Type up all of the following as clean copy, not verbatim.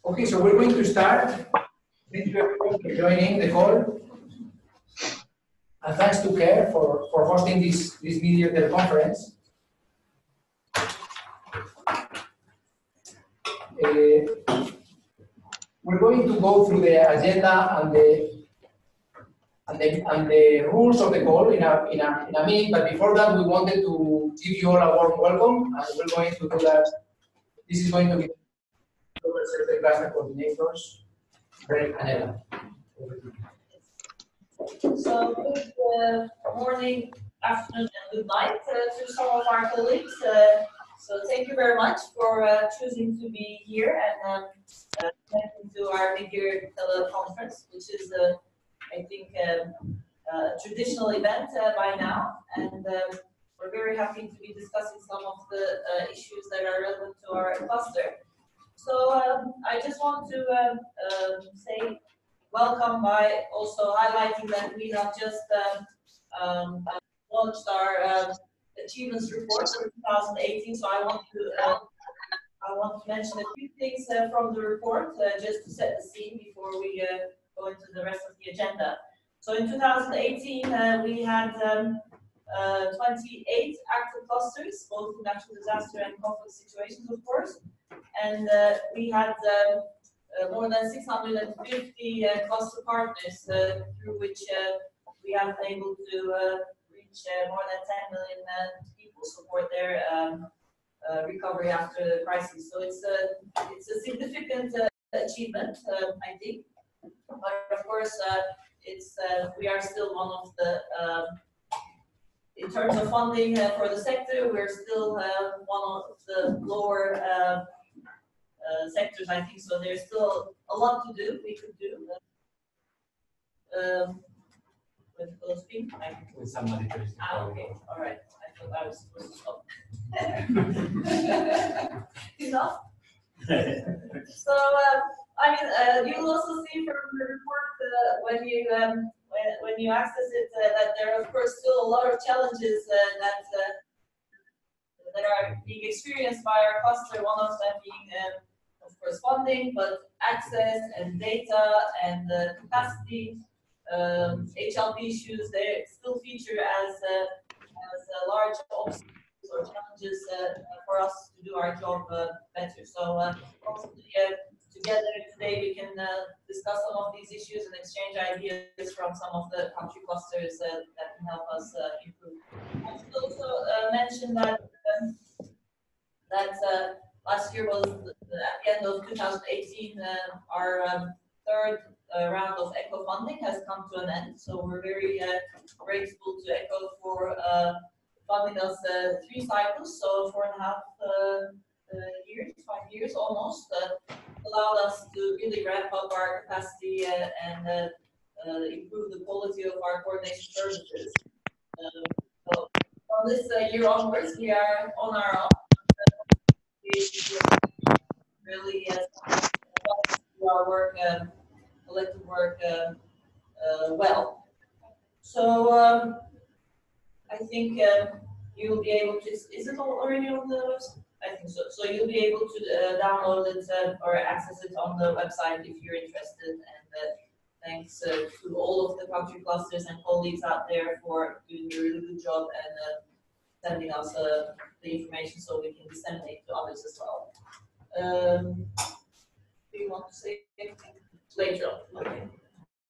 Okay, so we're going to start. Thank you everyone for joining the call. And thanks to CARE for hosting this MidYear Teleconference. We're going to go through the agenda and the rules of the call in a minute, but before that we wanted to give you all a warm welcome, and we're going to do that. This is going to be the class coordinators, Greg and Ella. So good morning, afternoon, and good night to some of our colleagues. So thank you very much for choosing to be here and connecting to our MidYear Teleconference, which is, I think, a traditional event by now. And we're very happy to be discussing some of the issues that are relevant to our cluster. So I just want to say welcome by also highlighting that we have just launched our achievements report for 2018. So I want to mention a few things from the report just to set the scene before we go into the rest of the agenda. So in 2018, we had 28 active clusters, both in natural disaster and conflict situations, of course. And we had more than 650 cluster partners through which we have been able to reach more than 10 million people, support their recovery after the crisis. So it's a significant achievement, I think. But of course, we are still one of the in terms of funding for the sector, we're still one of the lower sectors, I think. So there's still a lot to do. We could do. With those people, with somebody. Okay, all right. I thought I was supposed to stop. Enough. So I mean, you'll also see from the report when you access it that there are of course still a lot of challenges that are being experienced by our cluster. One of them being, of course, funding, but access and data and capacity. HLP issues, they still feature as large obstacles or challenges for us to do our job better. So hopefully together today we can discuss some of these issues and exchange ideas from some of the country clusters that can help us improve. I should also mention that last year was at the end of 2018, our third round of ECHO funding has come to an end. So we're very grateful to ECHO for funding us 3 cycles, so 4.5 years, 5 years almost, allowed us to really ramp up our capacity and improve the quality of our coordination services. So from this year onwards, we are on our own. We really do our work, collective work well. So I think you'll be able to, is it already on the website? I think so. So you'll be able to download it or access it on the website if you're interested. And thanks to all of the country clusters and colleagues out there for doing a really good job and sending us the information so we can disseminate to others as well. Do you want to say anything later on? Okay.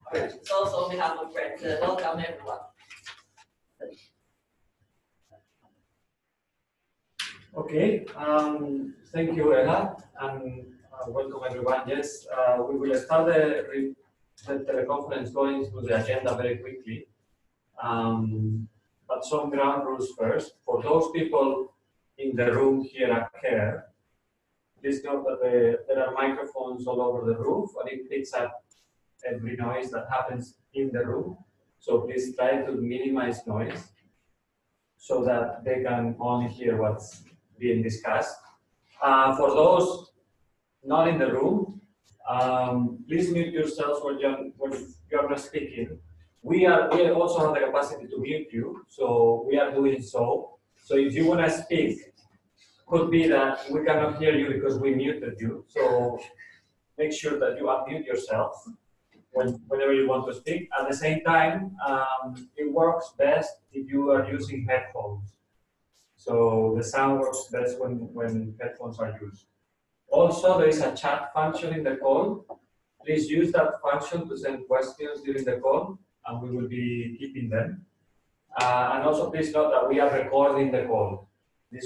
All right. It's also on behalf of Brett. Welcome everyone. Okay, thank you, Ella, and welcome everyone. Yes, we will start the teleconference going through the agenda very quickly, but some ground rules first. For those people in the room here at CARE, please note that there are microphones all over the roof, and it picks up every noise that happens in the room. So please try to minimize noise so that they can only hear what's being discussed. For those not in the room, please mute yourselves when you're not speaking. We also have the capacity to mute you, so we are doing so. So if you want to speak, could be that we cannot hear you because we muted you. So make sure that you unmute yourself whenever you want to speak. At the same time, it works best if you are using headphones. So the sound works best when headphones are used. Also, there is a chat function in the call. Please use that function to send questions during the call, and we will be keeping them. And also, please note that we are recording the call. This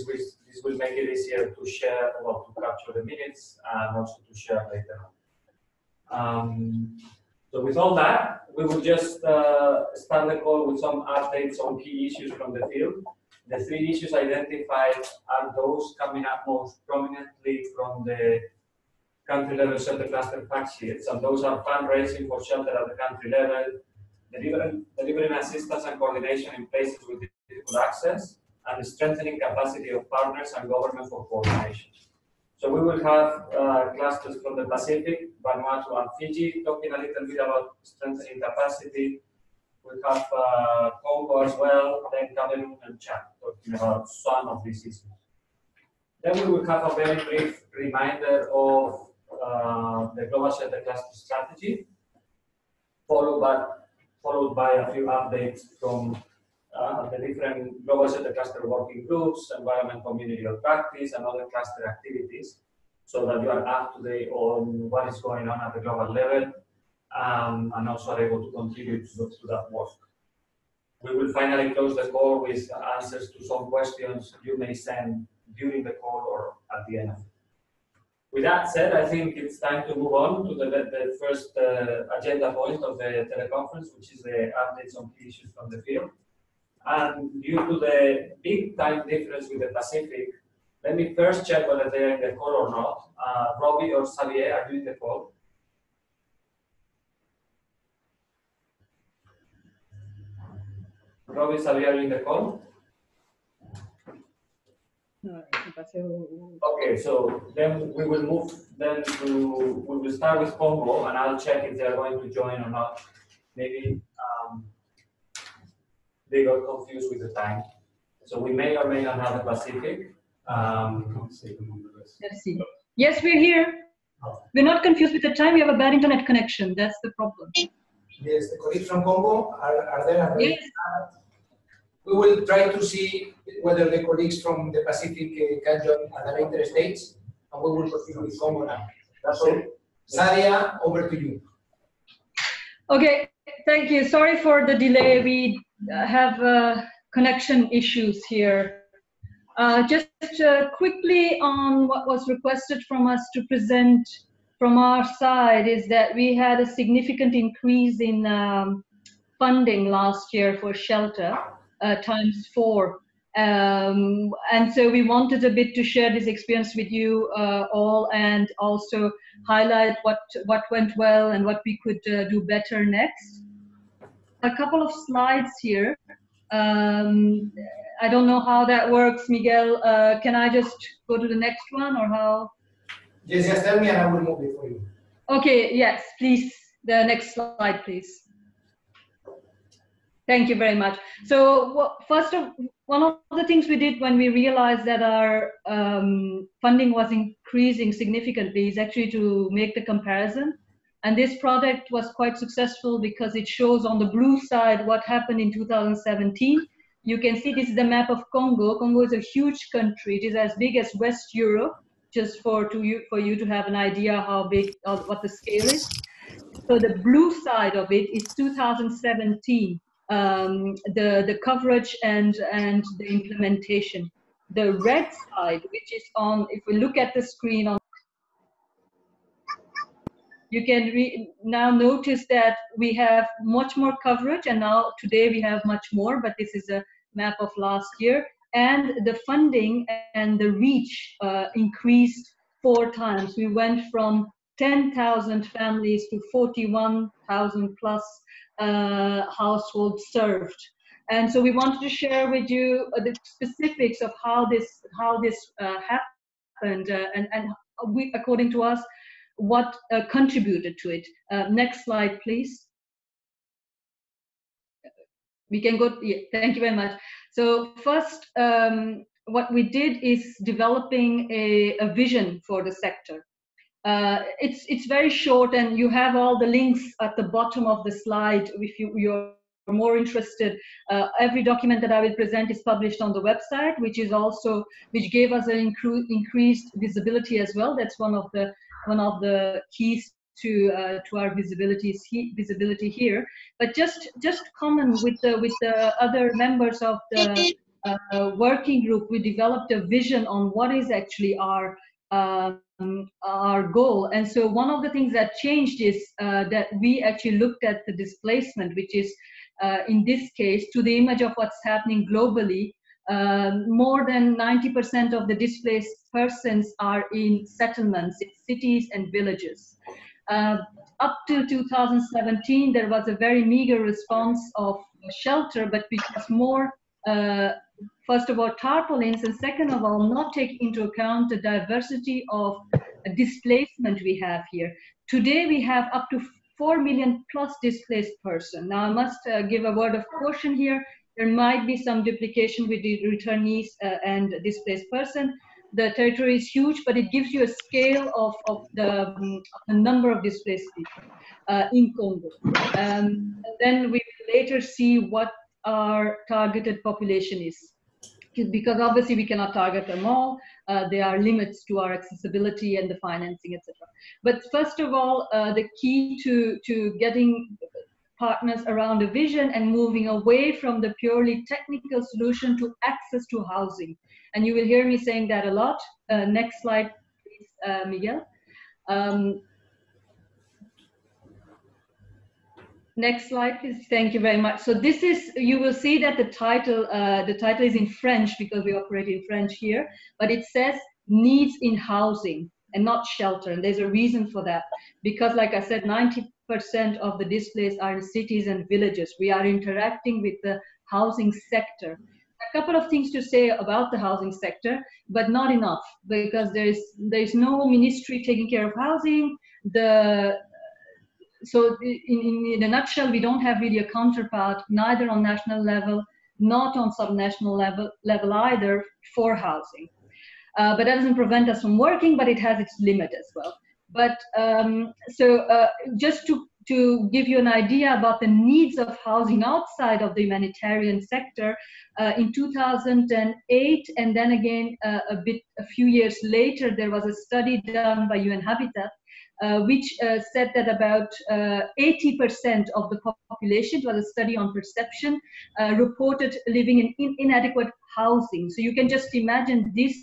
will make it easier to share, well, to capture the minutes and also to share later on. So with all that, we will just start the call with some updates on key issues from the field. The 3 issues identified are those coming up most prominently from the country level shelter cluster fact sheets, and those are fundraising for shelter at the country level, delivering assistance and coordination in places with difficult access, and strengthening capacity of partners and government for coordination. So we will have clusters from the Pacific, Vanuatu and Fiji, talking a little bit about strengthening capacity. We have Congo as well, then Cameroon and Chad, talking about some of these issues. Then we will have a very brief reminder of the Global Shelter Cluster Strategy, followed by a few updates from the different Global Shelter Cluster working groups, environment, community of practice, and other cluster activities, so that you are up to date on what is going on at the global level, and also are able to contribute to that work. We will finally close the call with answers to some questions you may send during the call or at the end of it. With that said, I think it's time to move on to the first agenda point of the teleconference, which is the updates on key issues from the field. And due to the big time difference with the Pacific, let me first check whether they're in the call or not. Robbie or Xavier, are you in the call? Robbie, Xavier, are you in the call? Okay, so then we will move we will start with Congo, and I'll check if they're going to join or not. Maybe they got confused with the time. So we may or may not have the Pacific. Let's see. Yes, we're here. We're not confused with the time. We have a bad internet connection. That's the problem. Yes, the colleagues from Congo are there. Yes. We will try to see whether the colleagues from the Pacific can join at a later stage, and we will proceed with Congo now. That's all. Sadia, over to you. Okay, thank you. Sorry for the delay. We have connection issues here. Just quickly on what was requested from us to present from our side is that we had a significant increase in funding last year for shelter, ×4. And so we wanted a bit to share this experience with you all, and also highlight what went well and what we could do better next. A couple of slides here. I don't know how that works, Miguel. Can I just go to the next one, or how? Yes, just tell me and I will move it for you. Okay, yes, please. The next slide, please. Thank you very much. So one of the things we did when we realized that our funding was increasing significantly is actually to make the comparison. And this project was quite successful because it shows on the blue side what happened in 2017. You can see this is the map of Congo. Congo is a huge country. It is as big as West Europe, just for you to have an idea how big, what the scale is. So the blue side of it is 2017. The coverage and the implementation. The red side, which is on, if we look at the screen, you can now notice that we have much more coverage, and now today we have much more, but this is a map of last year. And the funding and the reach increased 4 times. We went from 10,000 families to 41,000 plus households served. And so we wanted to share with you the specifics of how this happened, and according to us, what contributed to it. Next slide, please. We can go, yeah, thank you very much. So first, what we did is developing a vision for the sector. It's very short, and you have all the links at the bottom of the slide if you're more interested. Every document that I will present is published on the website, which gave us an increased visibility as well. That's one of the keys to our visibility here. But just common with the other members of the working group, we developed a vision on what is actually our goal. And so one of the things that changed is that we actually looked at the displacement, which is in this case to the image of what's happening globally. More than 90% of the displaced persons are in settlements, in cities and villages. Up to 2017, there was a very meager response of shelter, but which was more, first of all, tarpaulins, and second of all, not take into account the diversity of displacement we have here. Today, we have up to 4 million plus displaced persons. Now, I must give a word of caution here. There might be some duplication with the returnees and displaced person. The territory is huge, but it gives you a scale of the number of displaced people in Congo. Then we will later see what our targeted population is, because obviously we cannot target them all. There are limits to our accessibility and the financing, etc. But first of all, the key to getting partners around a vision and moving away from the purely technical solution to access to housing. And you will hear me saying that a lot. Next slide, please, Miguel. Next slide, please. Thank you very much. So this is, you will see that the title is in French because we operate in French here, but it says needs in housing and not shelter. And there's a reason for that, because like I said, 90% of the displaced are in cities and villages. We are interacting with the housing sector. A couple of things to say about the housing sector, but not enough, because there's no ministry taking care of housing. So in a nutshell, we don't have really a counterpart, neither on national level, not on subnational level either, for housing. But that doesn't prevent us from working, but it has its limit as well. But just to give you an idea about the needs of housing outside of the humanitarian sector, in 2008, and then again a few years later, there was a study done by UN Habitat, which said that about 80% of the population, it was a study on perception, reported living in inadequate housing. So you can just imagine this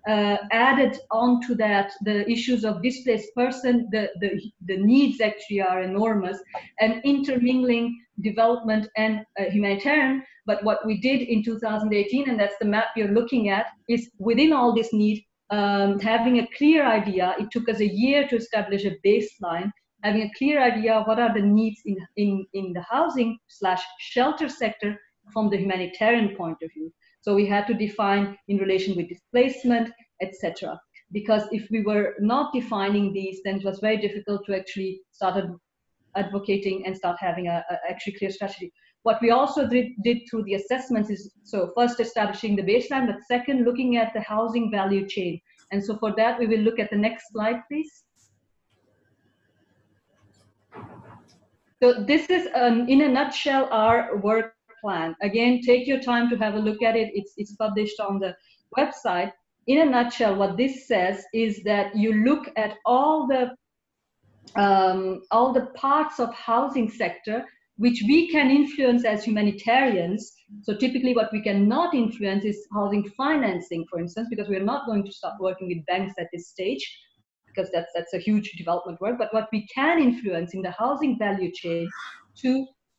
added on to that, the issues of displaced person, the needs actually are enormous, and intermingling development and humanitarian. But what we did in 2018, and that's the map you're looking at, is within all this need, having a clear idea. It took us a year to establish a baseline, having a clear idea of what are the needs in the housing/shelter sector from the humanitarian point of view. So we had to define in relation with displacement, etc. Because if we were not defining these, then it was very difficult to actually start advocating and start having a actually clear strategy. What we also did through the assessments is, so first establishing the baseline, but second, looking at the housing value chain. And so for that, we will look at the next slide, please. So this is, in a nutshell, our work plan. Again, take your time to have a look at it. It's published on the website. In a nutshell, what this says is that you look at all the parts of housing sector which we can influence as humanitarians. So typically what we cannot influence is housing financing, for instance, because we're not going to start working with banks at this stage, because that's a huge development work. But what we can influence in the housing value chain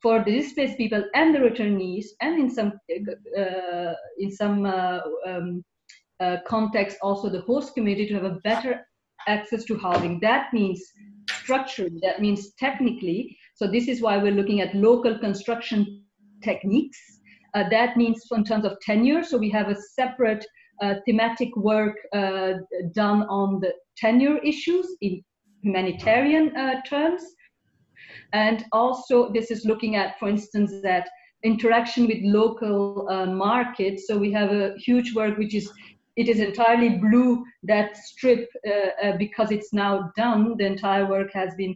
for the displaced people and the returnees, and in some context also the host community, to have a better access to housing. That means structurally, that means technically. So this is why we're looking at local construction techniques. That means in terms of tenure. So we have a separate thematic work done on the tenure issues in humanitarian terms. And also this is looking at, for instance, that interaction with local markets. So we have a huge work which is, it is entirely blue, that strip, because it's now done. The entire work has been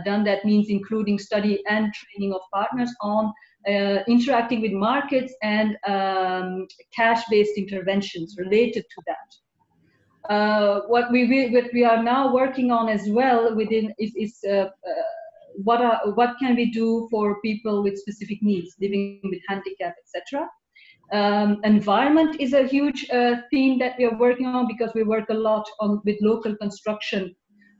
done. That means including study and training of partners on interacting with markets and cash-based interventions related to that. What we are now working on as well within is what can we do for people with specific needs, living with handicap, etc. Environment is a huge theme that we are working on, because we work a lot with local construction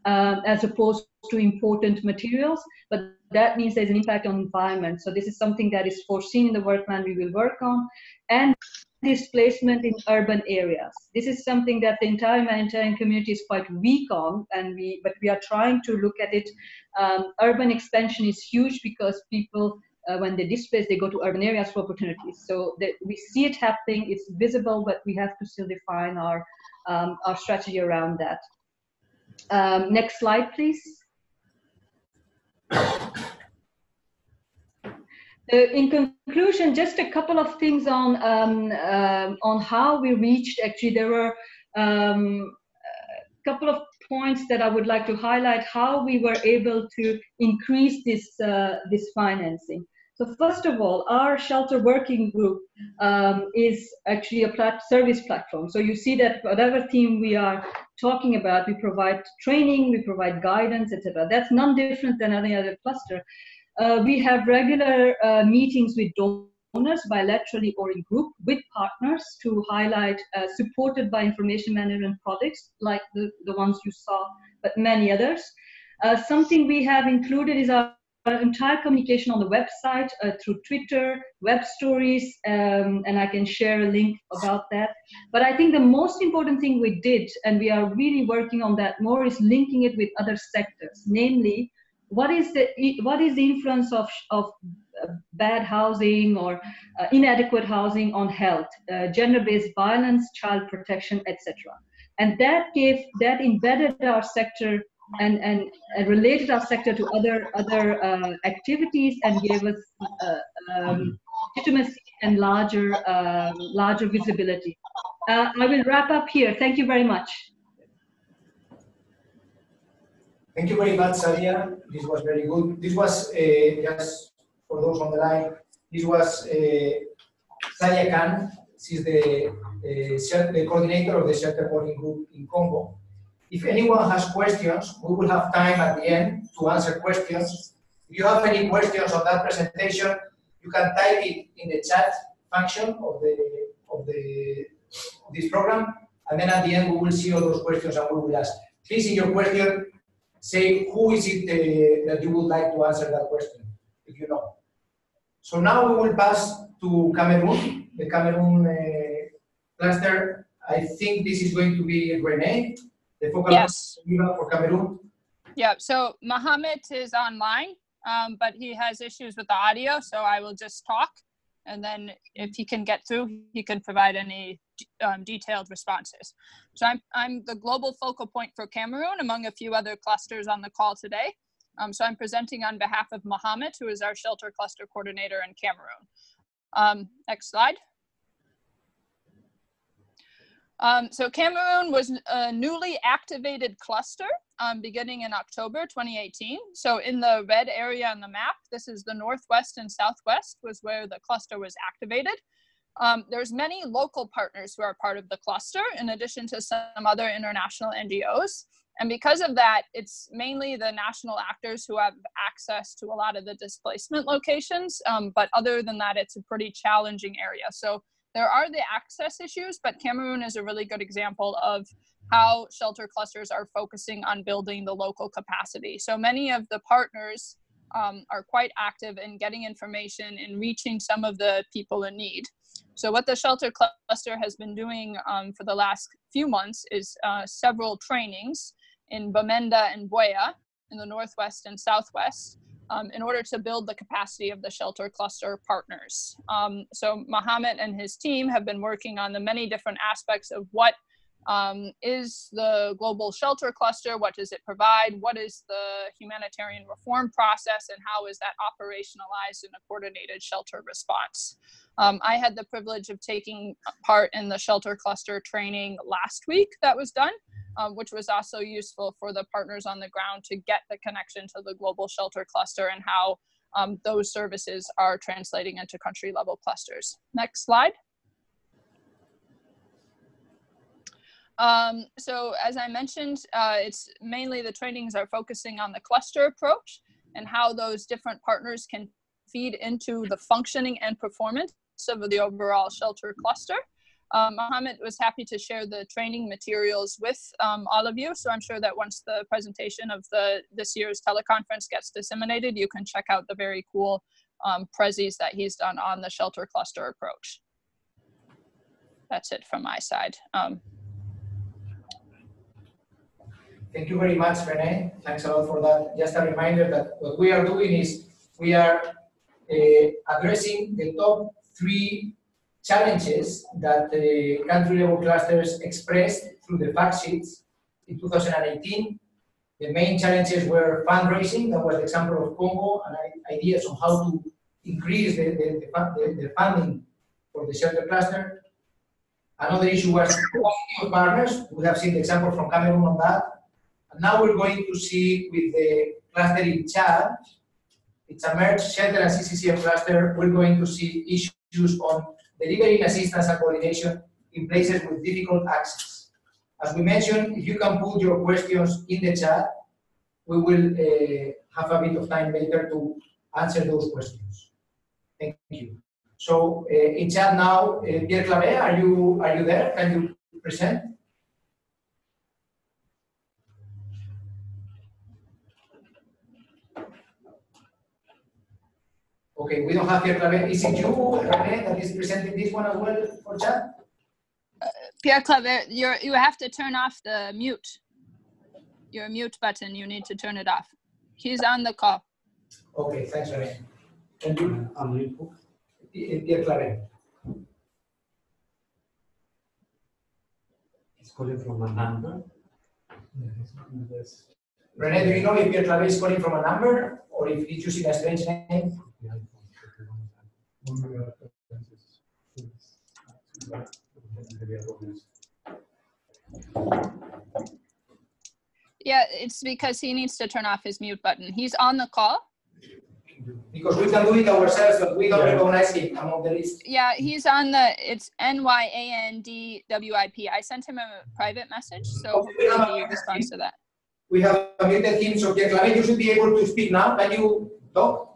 as opposed to important materials, but that means there's an impact on environment. So this is something that is foreseen in the work plan we will work on. And displacement in urban areas. This is something that the entire humanitarian community is quite weak on, but we are trying to look at it. Urban expansion is huge because people, when they displace, they go to urban areas for opportunities. So we see it happening, it's visible, but we have to still define our strategy around that. Next slide, please. In conclusion, just a couple of things on how we reached. Actually, there were a couple of points that I would like to highlight how we were able to increase this financing. So first of all, our shelter working group is actually a service platform. So you see that whatever theme we are talking about, we provide training, we provide guidance, etc. That's none different than any other cluster. We have regular meetings with donors, bilaterally or in group, with partners to highlight, supported by information management projects like the ones you saw, but many others. Something we have included is our entire communication on the website through Twitter, web stories, and I can share a link about that. But I think the most important thing we did, and we are really working on that more, is linking it with other sectors, namely, what is the influence of bad housing or inadequate housing on health, gender-based violence, child protection, etc. And that embedded our sector and related our sector to other activities, and gave us legitimacy and larger visibility. I will wrap up here. Thank you very much. Thank you very much, Sadia. This was very good. This was, just for those on the line, this was Sadia Khan. She's the coordinator of the shelter working group in Congo. If anyone has questions, we will have time at the end to answer questions. If you have any questions on that presentation, you can type it in the chat function of this program, and then at the end we will see all those questions and we will ask. Please, in your question, say who is it that you would like to answer that question, if you know. So now we will pass to Cameroon, the Cameroon cluster. I think this is going to be Renee, the focal point for Cameroon. Yeah, so Mohammed is online, but he has issues with the audio, so I will just talk. And then if he can get through, he can provide any detailed responses. So I'm the global focal point for Cameroon, among a few other clusters on the call today. So I'm presenting on behalf of Mohammed, who is our shelter cluster coordinator in Cameroon. Next slide. So Cameroon was a newly activated cluster beginning in October 2018. So in the red area on the map, this is the northwest and southwest was where the cluster was activated. There's many local partners who are part of the cluster, in addition to some other international NGOs. And because of that, it's mainly the national actors who have access to a lot of the displacement locations. But other than that, it's a pretty challenging area. So there are the access issues, but Cameroon is a really good example of how shelter clusters are focusing on building the local capacity. So many of the partners are quite active in getting information and reaching some of the people in need. So what the shelter cluster has been doing for the last few months is several trainings in Bamenda and Buea in the northwest and southwest, in order to build the capacity of the shelter cluster partners. So Mohammed and his team have been working on the many different aspects of what is the global shelter cluster, what does it provide, what is the humanitarian reform process, and how is that operationalized in a coordinated shelter response. I had the privilege of taking part in the shelter cluster training last week that was done, which was also useful for the partners on the ground to get the connection to the global shelter cluster and how those services are translating into country level clusters. Next slide. So as I mentioned, it's mainly the trainings are focusing on the cluster approach and how those different partners can feed into the functioning and performance of the overall shelter cluster. Mohammed was happy to share the training materials with all of you. So I'm sure that once the presentation of this year's teleconference gets disseminated, you can check out the very cool prezis that he's done on the shelter cluster approach. That's it from my side. Thank you very much, Renee. Thanks a lot for that. Just a reminder that what we are doing is we are addressing the top 3 challenges that the country level clusters expressed through the fact sheets in 2018. The main challenges were fundraising, that was the example of Congo, and ideas on how to increase the funding for the shelter cluster. Another issue was quality of partners. We have seen the example from Cameroon on that. And now we're going to see with the cluster in Chad, it's a merged shelter and CCCM cluster. We're going to see issues on delivering assistance and coordination in places with difficult access. As we mentioned, if you can put your questions in the chat, we will have a bit of time later to answer those questions. Thank you. So in chat now, Pierre Clavé, are you there? Can you present? Okay, we don't have Pierre Clavé. Is it you, René, that is presenting this one as well for chat? Pierre Claver, you have to turn off the mute. Your mute button, you need to turn it off. He's on the call. Okay, thanks, René. Can you unmute Pierre Claver? It's calling from a number. René, do you know if Pierre Claver is calling from a number or if he's using a strange name? Yeah, it's because he needs to turn off his mute button. He's on the call. Because we can do it ourselves, but we don't recognize him among the list. Yeah, he's on it's NYANDWIP. I sent him a private message, so hopefully he responds to that. We have muted him, so Pierre Claver, you should be able to speak now. Can you talk?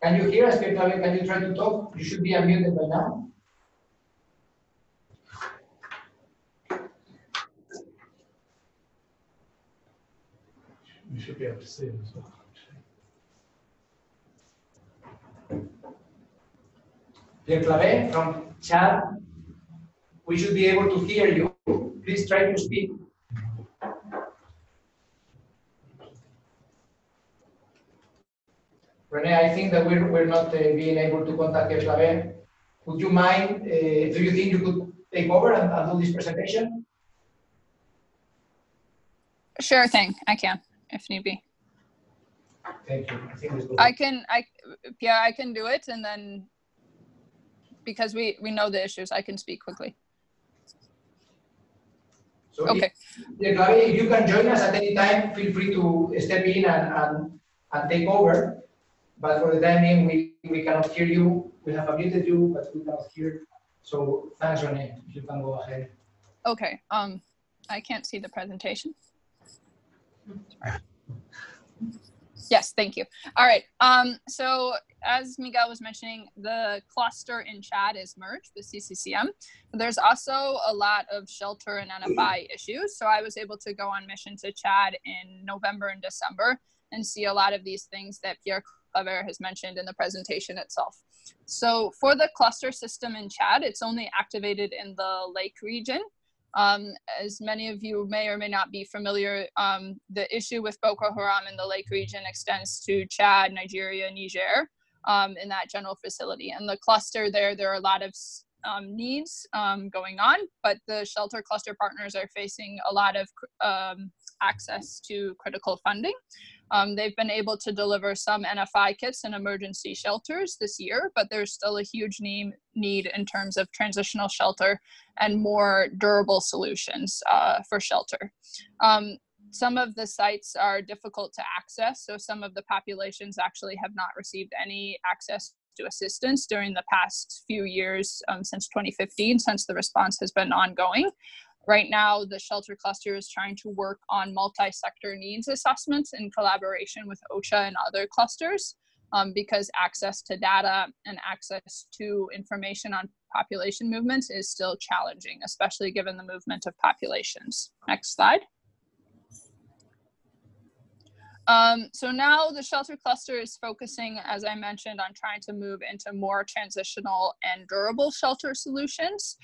Can you hear us, Pierre Claver? Can you try to talk? You should be unmuted by now. You should be able to see him as well. Pierre Claver from chat, we should be able to hear you. Please try to speak. René, I think that we're not being able to contact Pierre Claver. Would you mind, do you think you could take over and do this presentation? Sure thing, I can, if need be. Thank you. I think Pierre, I can do it, and then because we know the issues, I can speak quickly. So okay. If you can join us at any time, feel free to step in and take over. But for the time being, we cannot hear you. We have unmuted you, but we cannot hear. So thanks, René. You can go ahead. Okay. I can't see the presentation. Yes, thank you. All right. So as Miguel was mentioning, the cluster in Chad is merged with CCCM. There's also a lot of shelter and NFI issues. So I was able to go on mission to Chad in November and December and see a lot of these things that Pierre Claver has mentioned in the presentation itself. So for the cluster system in Chad, it's only activated in the Lake region. As many of you may or may not be familiar, the issue with Boko Haram in the Lake region extends to Chad, Nigeria, Niger, in that general facility. And the cluster there are a lot of needs going on, but the shelter cluster partners are facing a lot of access to critical funding. They've been able to deliver some NFI kits and emergency shelters this year, but there's still a huge need in terms of transitional shelter and more durable solutions for shelter. Some of the sites are difficult to access, so some of the populations actually have not received any access to assistance during the past few years, since 2015, since the response has been ongoing. Right now, the shelter cluster is trying to work on multi-sector needs assessments in collaboration with OCHA and other clusters, because access to data and access to information on population movements is still challenging, especially given the movement of populations. Next slide. So now the shelter cluster is focusing, as I mentioned, on trying to move into more transitional and durable shelter solutions.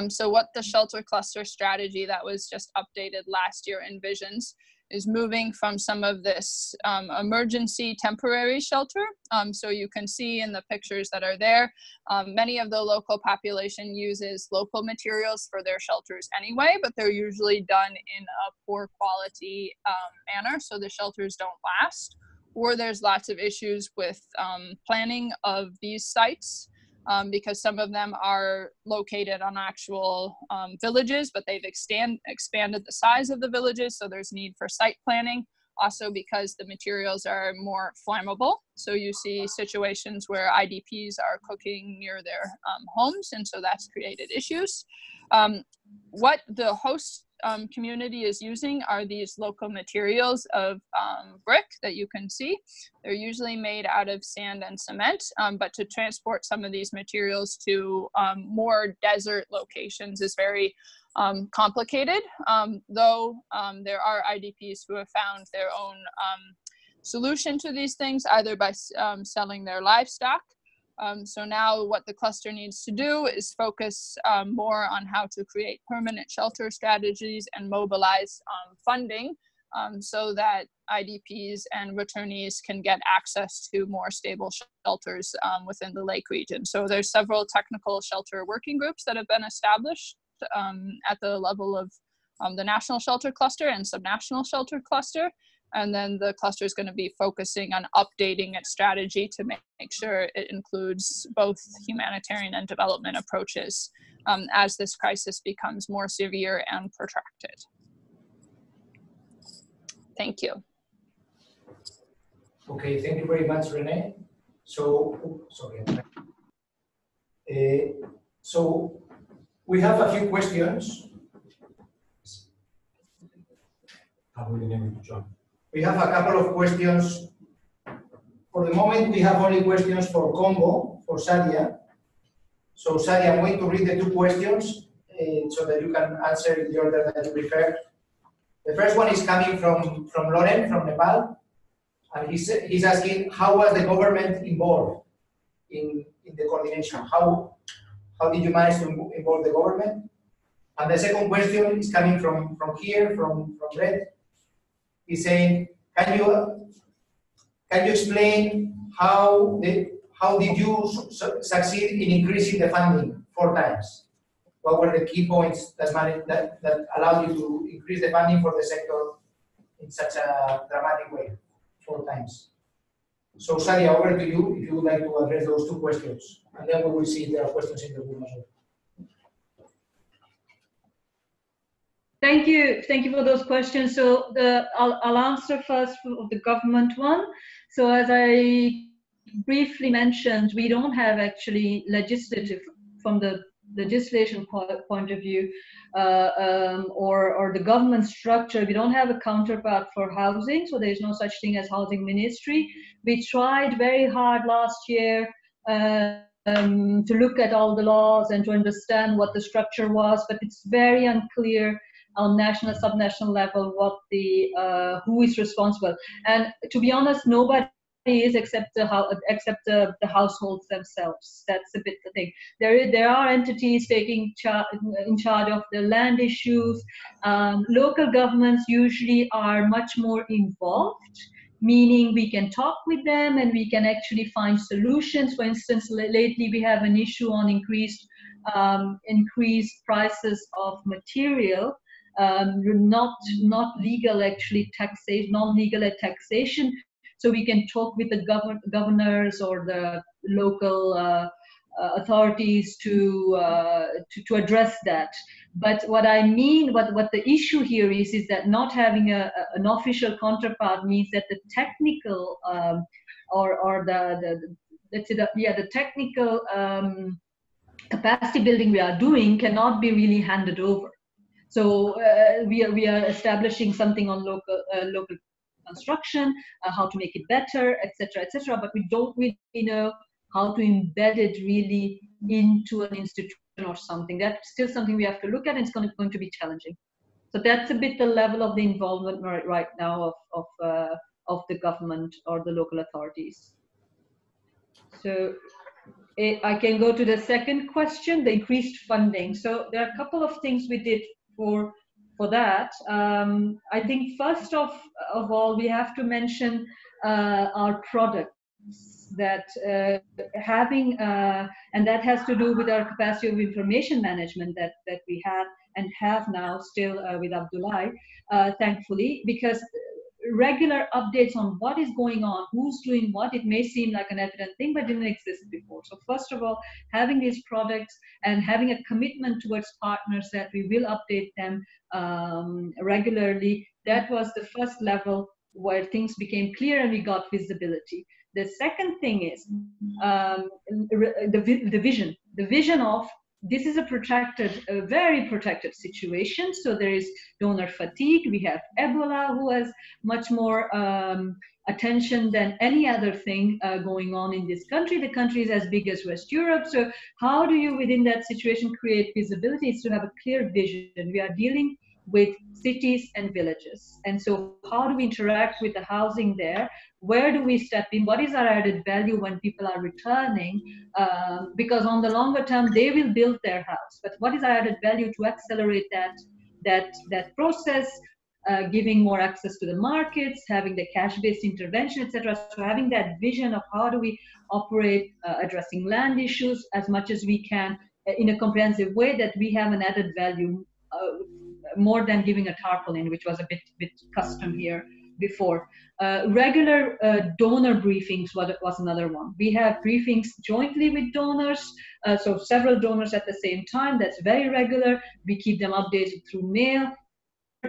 So what the shelter cluster strategy that was just updated last year envisions is moving from some of this emergency temporary shelter. So you can see in the pictures that are there, many of the local population uses local materials for their shelters anyway, but they're usually done in a poor quality manner, so the shelters don't last. Or there's lots of issues with planning of these sites, because some of them are located on actual villages, but they've expanded the size of the villages, so there's need for site planning. Also because the materials are more flammable, so you see situations where IDPs are cooking near their homes, and so that's created issues. What the host community is using are these local materials of brick that you can see. They're usually made out of sand and cement, but to transport some of these materials to more desert locations is very complicated, though there are IDPs who have found their own solution to these things, either by selling their livestock. So now what the cluster needs to do is focus more on how to create permanent shelter strategies and mobilize funding so that IDPs and returnees can get access to more stable shelters within the Lake region. So there's several technical shelter working groups that have been established at the level of the national shelter cluster and subnational shelter cluster. And then the cluster is going to be focusing on updating its strategy to make sure it includes both humanitarian and development approaches as this crisis becomes more severe and protracted. Thank you. Okay, thank you very much, Renee. So, so we have a few questions. We have a couple of questions. For the moment, we have only questions for Congo, for Sadia. So Sadia, I'm going to read the two questions so that you can answer in the order that you prefer. The first one is coming from Loren, from Nepal. And he's asking, how was the government involved in the coordination? How did you manage to involve the government? And the second question is coming from Red. He's saying, can you explain how did you succeed in increasing the funding 4 times? What were the key points that allowed you to increase the funding for the sector in such a dramatic way, 4 times? So Sadia, over to you if you would like to address those 2 questions, and then we will see if there are questions in the room as well. Thank you for those questions. So I'll answer first for the government one. So as I briefly mentioned, we don't have actually legislative, from the legislation point of view, or the government structure, we don't have a counterpart for housing, so there's no such thing as housing ministry. We tried very hard last year to look at all the laws and to understand what the structure was, but it's very unclear on national, subnational level what the who is responsible. And to be honest, nobody is except the households themselves. That's a bit the thing. There are entities taking in charge of the land issues. Local governments usually are much more involved, meaning we can talk with them and we can actually find solutions. For instance, lately we have an issue on increased prices of material. Not legal actually taxation, non-legal taxation. So we can talk with the governors or the local authorities to address that. But what I mean, what the issue here is that not having an official counterpart means that the technical or the let's say the technical capacity building we are doing cannot be really handed over. So we are establishing something on local construction, how to make it better, etc., but we don't really know how to embed it really into an institution or something. That's still something we have to look at, and it's going to be challenging. So that's a bit the level of the involvement right now of the government or the local authorities. So I can go to the second question, the increased funding. So there are a couple of things we did for that. I think first of all, we have to mention our products that having, and that has to do with our capacity of information management that we had and have now still with Abdullah, thankfully, because regular updates on what is going on, who's doing what, it may seem like an evident thing, but didn't exist before. So first of all, having these products and having a commitment towards partners that we will update them regularly, that was the first level where things became clear and we got visibility. The second thing is the vision of this is a very protected situation. So there is donor fatigue. We have Ebola, who has much more attention than any other thing going on in this country. The country is as big as West Europe. So how do you, within that situation, create visibility? It's to have a clear vision. We are dealing with cities and villages. And so how do we interact with the housing there? Where do we step in? What is our added value when people are returning? Because on the longer term, they will build their house. But what is our added value to accelerate that process, giving more access to the markets, having the cash-based intervention, etc. So having that vision of how do we operate, addressing land issues as much as we can in a comprehensive way, that we have an added value more than giving a tarpaulin, which was a bit custom here before. Regular donor briefings was another one. We have briefings jointly with donors, so several donors at the same time. That's very regular. We keep them updated through mail.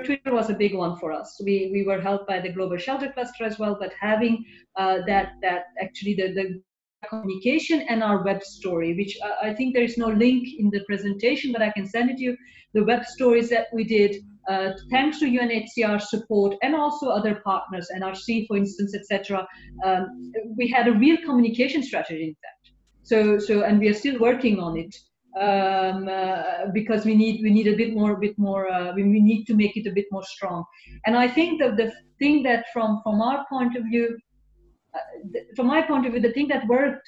Twitter was a big one for us. We were helped by the Global Shelter Cluster as well, but having that actually the communication and our web story, which I think there is no link in the presentation, but I can send it to you. The web stories that we did, thanks to UNHCR support and also other partners, NRC, for instance, etc. We had a real communication strategy, in fact. So, and we are still working on it because we need a bit more. We need to make it a bit more strong. And I think that the thing that from our point of view. From my point of view, the thing that worked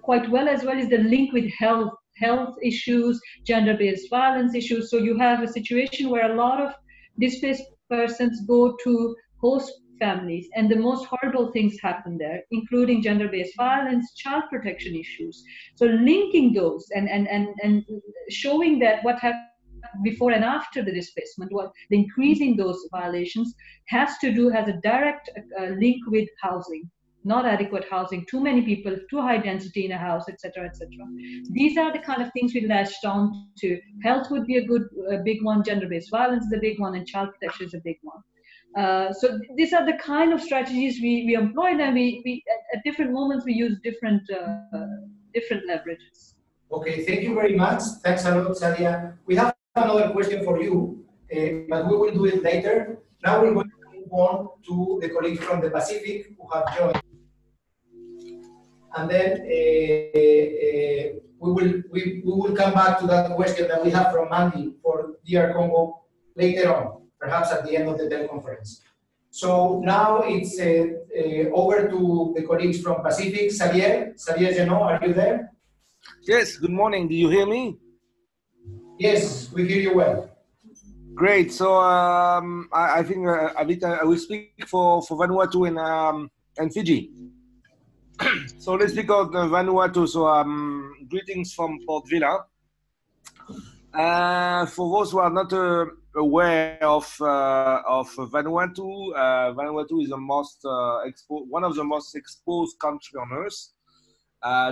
quite well as well is the link with health issues, gender-based violence issues. So you have a situation where a lot of displaced persons go to host families, and the most horrible things happen there, including gender-based violence, child protection issues. So linking those and showing that what happened before and after the displacement, what the increasing those violations has a direct link with housing, not adequate housing, too many people, too high density in a house, etc., etc. These are the kind of things we latched on to. Health would be a big one, gender-based violence is a big one, and child protection is a big one. So these are the kind of strategies we employed, and we at different moments we use different leverages. Okay, thank you very much. Thanks a lot, Sadia. We have another question for you, but we will do it later. Now we're going to move on to the colleagues from the Pacific who have joined. And then we will come back to that question that we have from Mandy for DR Congo later on, perhaps at the end of the teleconference. So now it's over to the colleagues from Pacific. Xavier, are you there? Yes, good morning. Do you hear me? Yes, we hear you well. Great. So I think I will speak for Vanuatu and Fiji. So let's speak of Vanuatu. So greetings from Port Vila. For those who are not aware of Vanuatu, Vanuatu is the most one of the most exposed country on Earth.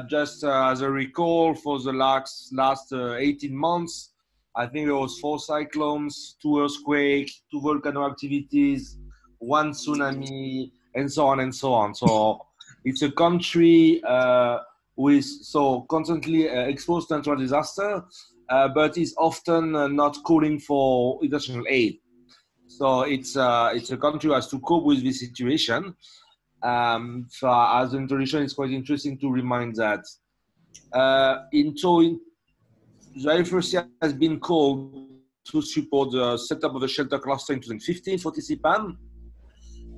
Just as a recall, for the last 18 months, I think there was 4 cyclones, 2 earthquakes, 2 volcano activities, 1 tsunami, and so on and so on. So it's a country with constantly exposed to natural disaster, but is often not calling for international aid. So it's a country who has to cope with this situation. So as an introduction, it's quite interesting to remind that the IFRC has been called to support the setup of a shelter cluster in 2015 for TCPAM,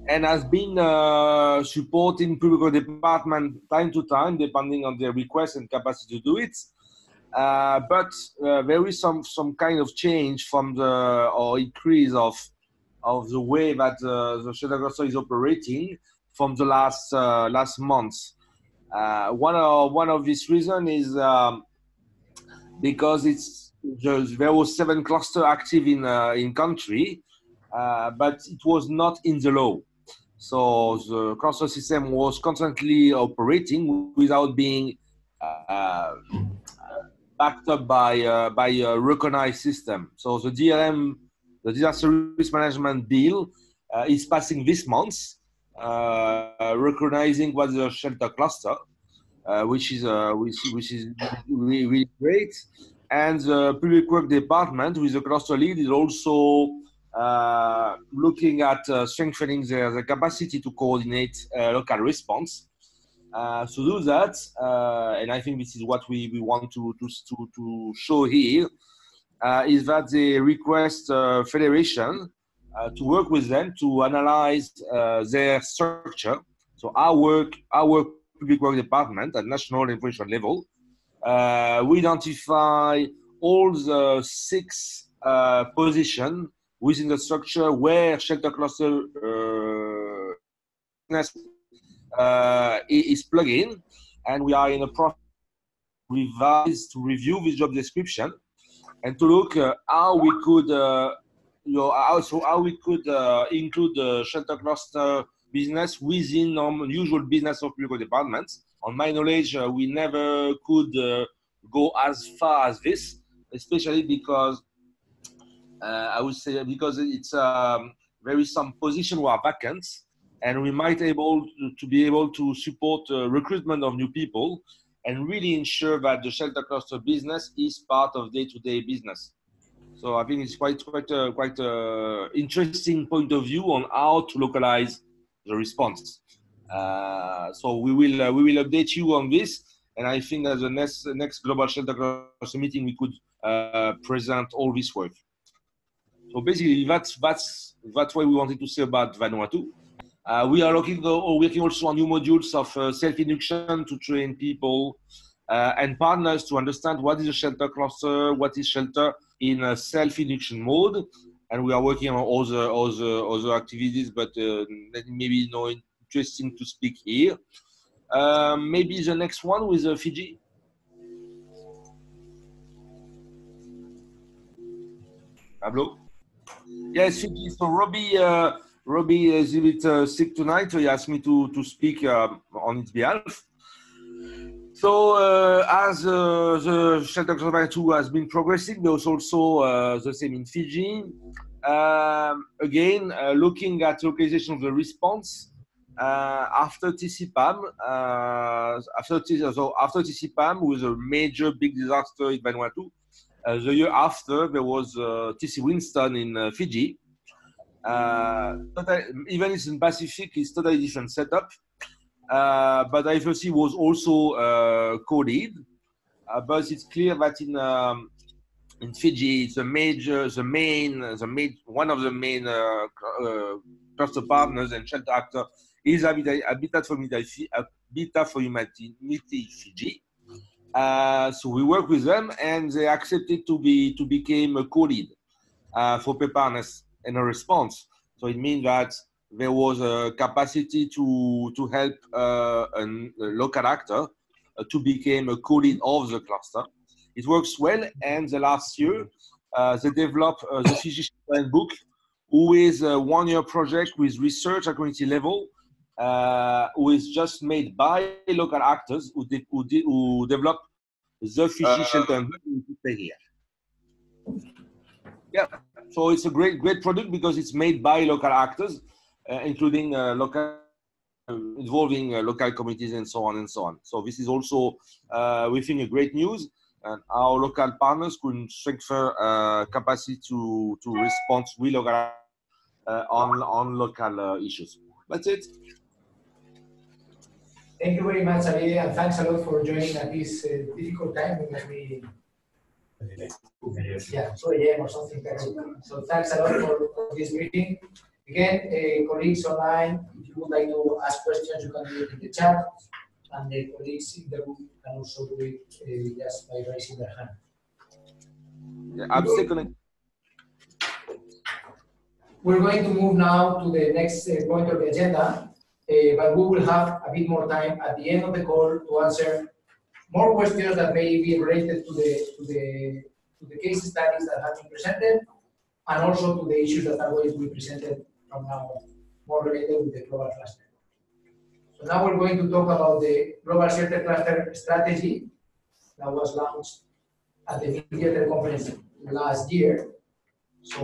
and has been supporting public department time to time, depending on their request and capacity to do it. But there is some kind of change from or increase of the way that the shelter cluster is operating from the last months. One of these reasons is because there was 7 cluster active in country, but it was not in the law. So the cluster system was constantly operating without being backed up by a recognized system. So the DLM, the Disaster Risk Management Bill, is passing this month, recognizing what the shelter cluster, which is really, really great. And the Public Work Department, with the cluster lead, is also looking at strengthening the capacity to coordinate local response. To do that, and I think this is what we want to show here, is that they request Federation to work with them to analyze their structure. So our Public Work Department at national and provincial level, we identify all the 6 positions within the structure where shelter cluster is plugged in, and we are in a process to review this job description and to look how we could include the shelter cluster business within usual business of public departments. On my knowledge, we never could go as far as this, especially because I would say because it's there is some position who are vacant, and we might be able to support recruitment of new people and really ensure that the shelter cluster business is part of day-to-day business. So I think it's quite interesting point of view on how to localize the response. So we will update you on this, and I think that the next global shelter cluster meeting we could present all this work. So basically that's what we wanted to say about Vanuatu. We are working also on new modules of self-induction to train people and partners to understand what is a shelter cluster, what is shelter in a self-induction mode, and we are working on other activities, but maybe not interesting to speak here. Maybe the next one with Fiji. Pablo? Yes, Fiji. So Robbie is a bit sick tonight, so he asked me to speak on his behalf. So as the shelter cluster 2 has been progressing, there's also the same in Fiji. Again, looking at localization of the response after TCPAM, after TCPAM with a major big disaster in Vanuatu. The year after, there was TC Winston in Fiji. Even it's in Pacific, it's totally different setup. But IFRC was also coded. But it's clear that in Fiji, it's one of the main cluster partners and shelter actor is Habitat for Humanity Fiji. So we work with them, and they accepted to become a co-lead for preparedness and a response. So it means that there was a capacity to help a local actor to become a co-lead of the cluster. It works well, and the last year they developed the Fiji Shelter Book, who is a one-year project with research at community level, who is just made by local actors who developed the Fiji Shelter Book here. Yeah, so it's a great product because it's made by local actors, including involving local communities and so on and so on. So this is also, we think, a great news, and our local partners could strengthen capacity to respond with local on local issues. That's it. Thank you very much, Xavier, and thanks a lot for joining at this difficult time. It must be 2 a.m. or something. So thanks a lot for this meeting. Again, colleagues online, if you would like to ask questions, you can do it in the chat, and the colleagues in the room can also do it just by raising their hand. Yeah, I'm second. We're going to move now to the next point of the agenda, but we will have a bit more time at the end of the call to answer more questions that may be related to the case studies that have been presented, and also to the issues that are going to be presented from now on, more related with the global cluster. So now we're going to talk about the global shelter cluster strategy that was launched at the MidYear Teleconference last year. So,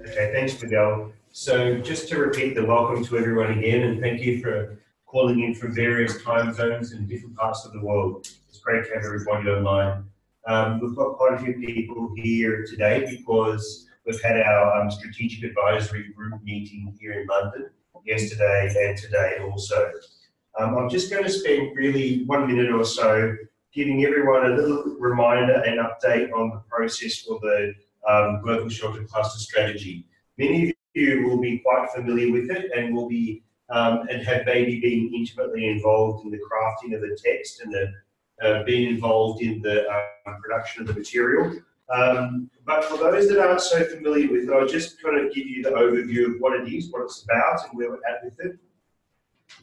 okay, thanks, Miguel. So just to repeat the welcome to everyone again, and thank you for calling in from various time zones in different parts of the world. It's great to have everybody online. We've got quite a few people here today because we've had our strategic advisory group meeting here in London yesterday and today also. I'm just going to spend really 1 minute or so giving everyone a little reminder and update on the process for the Global Shelter Cluster Strategy. Many of you will be quite familiar with it and will be and have maybe been intimately involved in the crafting of the text and the being involved in the production of the material. But for those that aren't so familiar with it, I'll just kind of give you the overview of what it is, what it's about, and where we're at with it.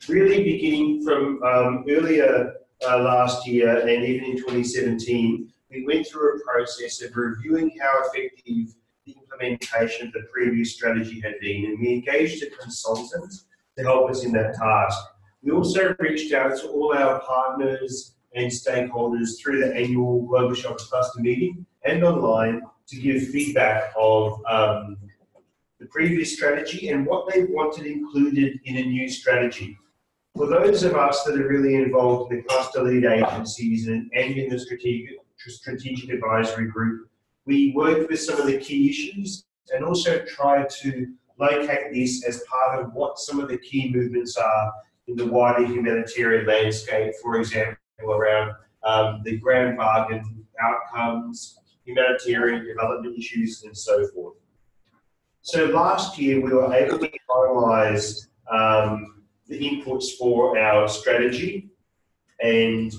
Really beginning from earlier last year and even in 2017, we went through a process of reviewing how effective the implementation of the previous strategy had been, and we engaged a consultant to help us in that task. We also reached out to all our partners and stakeholders through the annual Global Shelter Cluster meeting and online to give feedback of the previous strategy and what they wanted included in a new strategy. For those of us that are really involved in the cluster lead agencies and in the strategic advisory group, we worked with some of the key issues and also tried to locate this as part of what some of the key movements are in the wider humanitarian landscape, for example, around the grand bargain outcomes, humanitarian development issues, and so forth. So last year we were able to finalise the inputs for our strategy and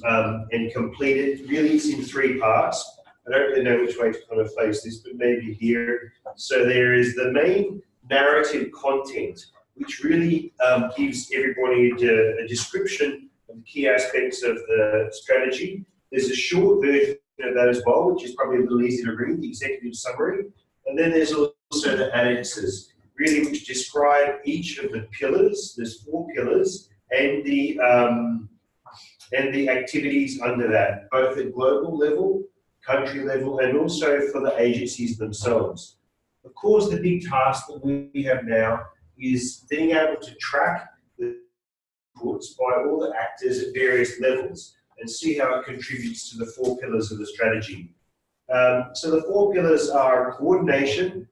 complete it. Really, it's in 3 parts. I don't really know which way to kind of face this, but maybe here. So there is the main narrative content, which really gives everybody a description of the key aspects of the strategy. There's a short version of that as well, which is probably a little easier to read, the executive summary. And then there's also the annexes, really, which describe each of the pillars. There's 4 pillars, and the activities under that, both at global level, country level, and also for the agencies themselves. Of course, the big task that we have now is being able to track the inputs by all the actors at various levels and see how it contributes to the 4 pillars of the strategy. So the 4 pillars are coordination,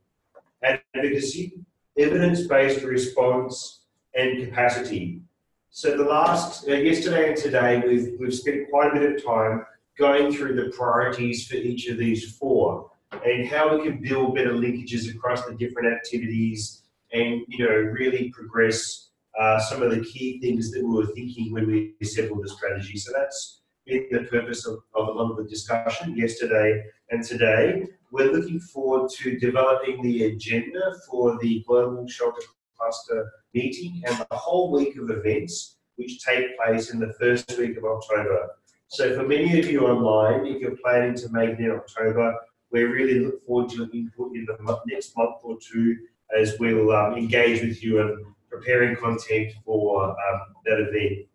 advocacy, evidence-based response, and capacity. So the last, yesterday and today, we've spent quite a bit of time going through the priorities for each of these 4. and how we can build better linkages across the different activities and, really progress some of the key things that we were thinking when we assembled the strategy. So that's been the purpose of a lot of the discussion yesterday and today. We're looking forward to developing the agenda for the Global Shelter Cluster meeting and the whole week of events which take place in the first week of October. So for many of you online, if you're planning to make it in October, we really look forward to your input in the next month or two as we'll engage with you and preparing content for that event.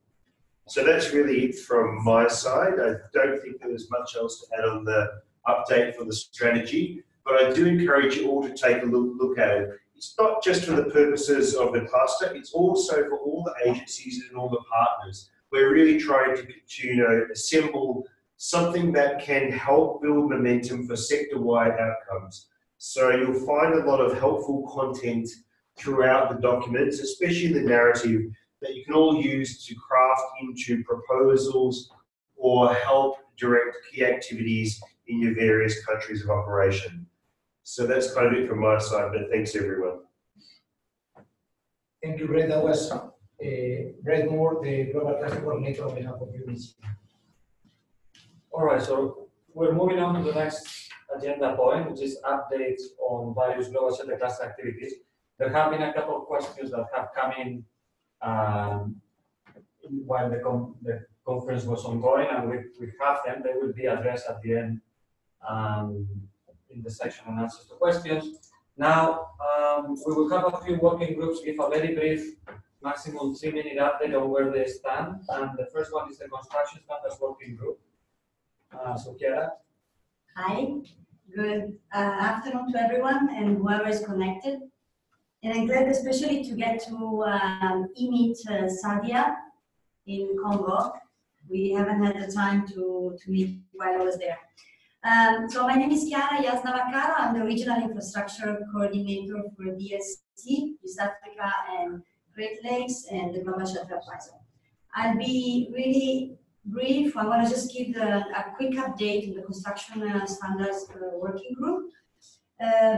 So that's really it from my side. I don't think there was much else to add on the update for the strategy, but I do encourage you all to take a look at it. It's not just for the purposes of the cluster, it's also for all the agencies and all the partners. We're really trying to assemble something that can help build momentum for sector-wide outcomes. So you'll find a lot of helpful content throughout the documents, especially the narrative, that you can all use to craft into proposals or help direct key activities in your various countries of operation. So that's kind of it from my side, but thanks everyone. Thank you, Brett. That was Brett Moore, the Global Cluster Coordinator on behalf of UNICEF. All right, so we're moving on to the next agenda point, which is updates on various global shelter cluster activities. There have been a couple of questions that have come in while the conference was ongoing, and we have them. They will be addressed at the end in the section on answers to questions. Now, we will have a few working groups give a very brief, maximum 3-minute update on where they stand. And the first one is the construction standards working group. So, Chiara. Hi, good afternoon to everyone and whoever is connected. And I'm glad especially to get to meet Sadia in Congo. We haven't had the time to meet while I was there. So my name is Chiara Yaznavakara. I'm the Regional Infrastructure Coordinator for DSC, East Africa and Great Lakes, and the Global Shelter Advisor. I'll be really brief. I want to just give a quick update on the construction standards working group.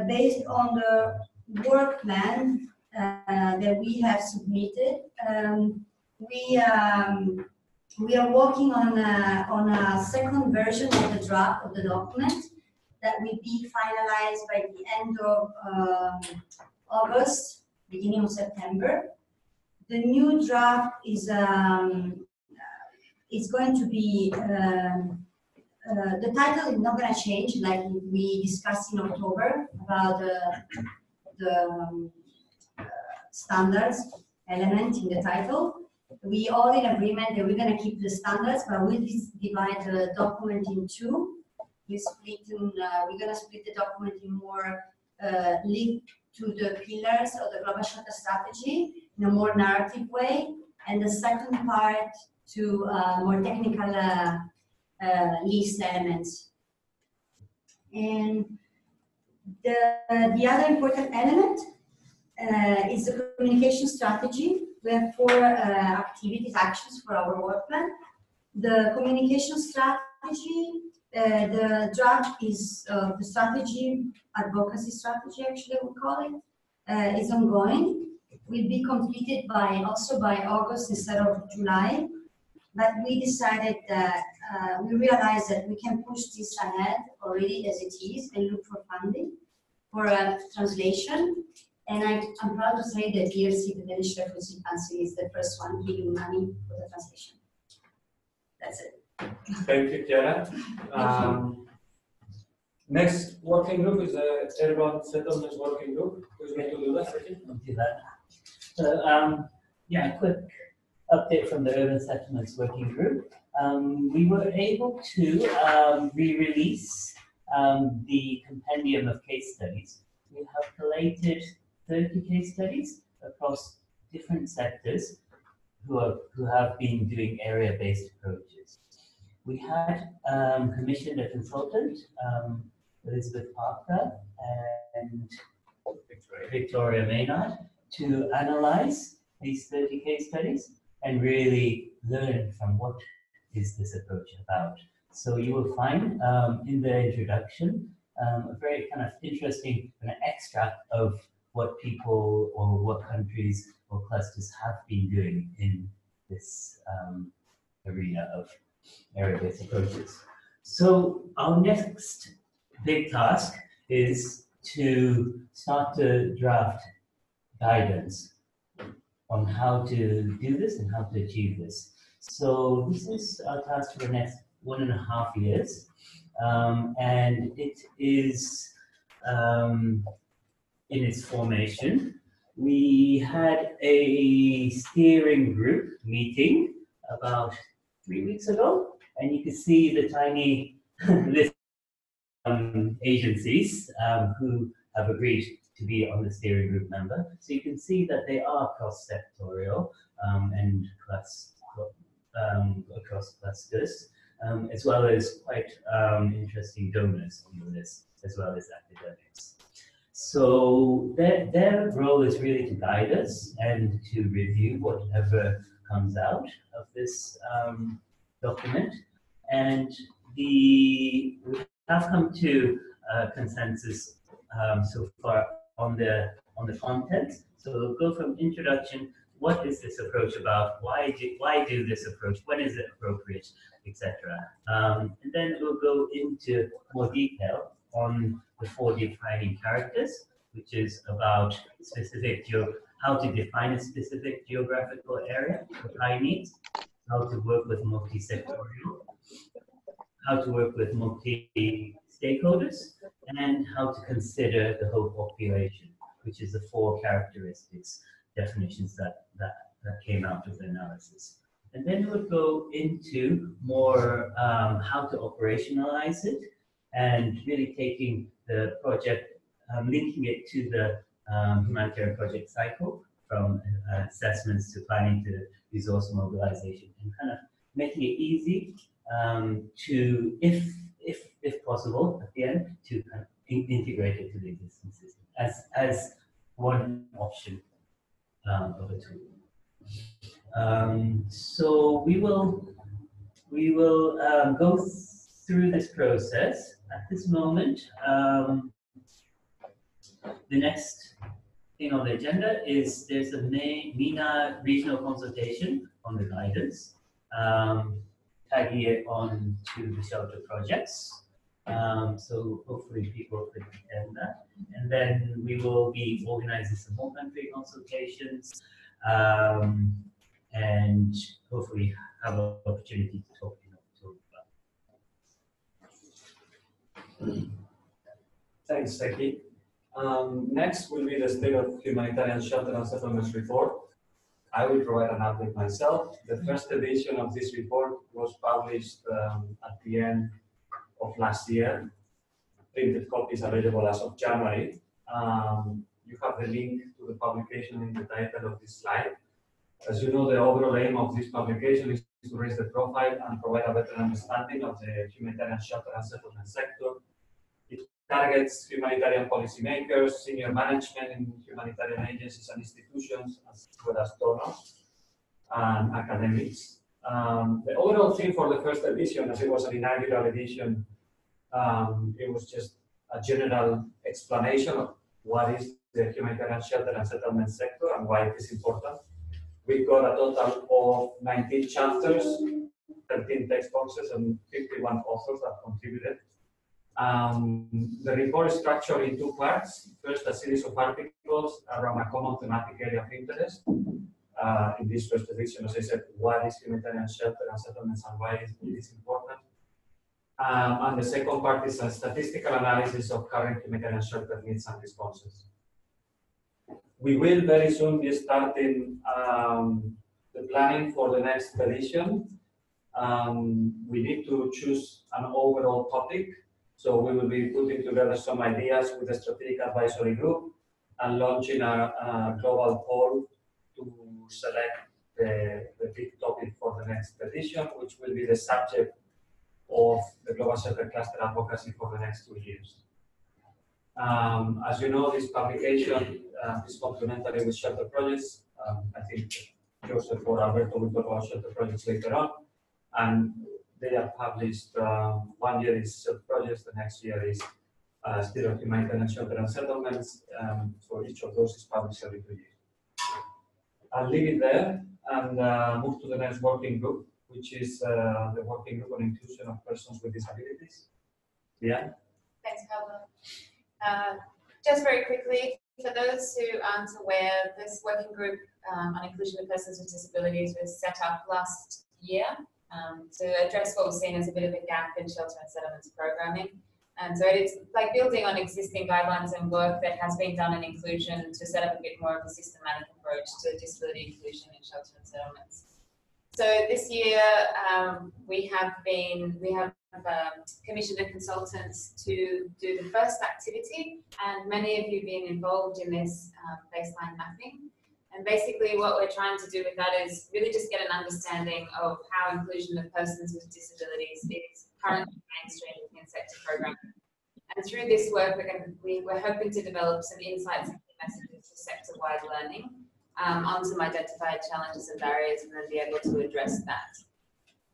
Based on the work plan that we have submitted, we are working on a second version of the draft of the document that will be finalized by the end of August, beginning of September. The new draft is going to be, the title is not going to change, like we discussed in October about the standards element in the title. We all in agreement that we're going to keep the standards, but we'll divide the document in two. We're going to split the document in more linked to the pillars of the global shelter strategy in a more narrative way, and the second part to more technical list elements. And the other important element is the communication strategy. We have 4 actions for our work plan. The communication strategy, the draft is the strategy, advocacy strategy actually we call it, is ongoing. Will be completed also by August instead of July. But we decided that we realized that we can push this ahead already as it is and look for funding for a translation. And I'm proud to say that DRC, the Danish Refugee Council, is the first one giving money for the translation. That's it. Thank you, Chiara. Next working group is the Urban Settlements Working Group. Who's going to do that? I'll do that. So, yeah, a quick update from the Urban Settlements Working Group. We were able to re-release the compendium of case studies. We have collated 30 case studies across different sectors who have been doing area-based approaches. We had commissioned a consultant, Elizabeth Parker and Victoria Maynard, to analyze these 30 case studies and really learn from what is this approach about. So you will find in the introduction a very kind of interesting kind of extract of what people or what countries or clusters have been doing in this arena of area-based approaches. So our next big task is to start to draft guidance on how to do this and how to achieve this. So this is our task for the next 1.5 years, and it is in its formation. We had a steering group meeting about 3 weeks ago, and you can see the tiny list of agencies who have agreed to be on the steering group member. So you can see that they are cross-sectorial and across clusters, as well as quite interesting donors on the list, as well as academics. So their role is really to guide us and to review whatever comes out of this document. And we have come to consensus so far on the content. So we'll go from introduction. What is this approach about? Why do this approach? When is it appropriate, etc. And then we'll go into more detail on the 4 defining characters, which is about how to define a specific geographical area for high needs, how to work with multi-sectorial, how to work with multi-stakeholders, and how to consider the whole population, which is the 4 characteristics, definitions that came out of the analysis. And then we'll go into more how to operationalize it, and really taking the project, linking it to the humanitarian project cycle, from assessments to planning to resource mobilization, and kind of making it easy to, if possible, at the end, to kind of integrate it to the existing system as one option of a tool. So we will go through this process. At this moment, the next thing on the agenda is there's a MENA regional consultation on the guidance, tagging it on to the shelter projects. So hopefully people could attend that. And then we will be organizing some more country consultations, and hopefully have an opportunity to talk in October. Thanks, Seki. Next will be the State of Humanitarian Shelter and Settlements report. I will provide an update myself. The first edition of this report was published at the end of last year. Printed copies available as of January. You have the link to the publication in the title of this slide. As you know, the overall aim of this publication is to raise the profile and provide a better understanding of the humanitarian shelter and settlement sector. It targets humanitarian policymakers, senior management in humanitarian agencies and institutions, as well as donors and academics. The overall theme for the first edition, as it was an inaugural edition, it was just a general explanation of what is the humanitarian shelter and settlement sector and why it is important. We've got a total of 19 chapters, 13 text boxes, and 51 authors that contributed. The report is structured in 2 parts. First, a series of articles around a common thematic area of interest. In this first edition, as I said, what is humanitarian shelter and settlements and why it is important. And the second part is a statistical analysis of current humanitarian shelter needs and responses. We will very soon be starting the planning for the next edition. We need to choose an overall topic. So we will be putting together some ideas with the strategic advisory group and launching a global poll to select the big topic for the next edition, which will be the subject of the Global Shelter Cluster Advocacy for the next 2 years. As you know, this publication is complementary with shelter projects. I think Joseph or Alberto will talk about shelter projects later on. And they are published 1 year is shelter projects, the next year is still maintenance, shelter and settlements. So each of those is published every 2 years. I'll leave it there and move to the next working group, which is the working group on inclusion of persons with disabilities. Yeah. Thanks, Pablo. Just very quickly, for those who aren't aware, this working group on inclusion of persons with disabilities was set up last year to address what was seen as a bit of a gap in shelter and settlements programming. And so it's like building on existing guidelines and work that has been done in inclusion to set up a bit more of a systematic approach to disability inclusion in shelter and settlements. So this year we have commissioned a consultant to do the first activity, and many of you have been involved in this baseline mapping. And basically what we're trying to do with that is really just get an understanding of how inclusion of persons with disabilities is currently mainstreamed within sector programming. And through this work, we're hoping to develop some insights and messages for sector-wide learning on some identified challenges and barriers, and then be able to address that.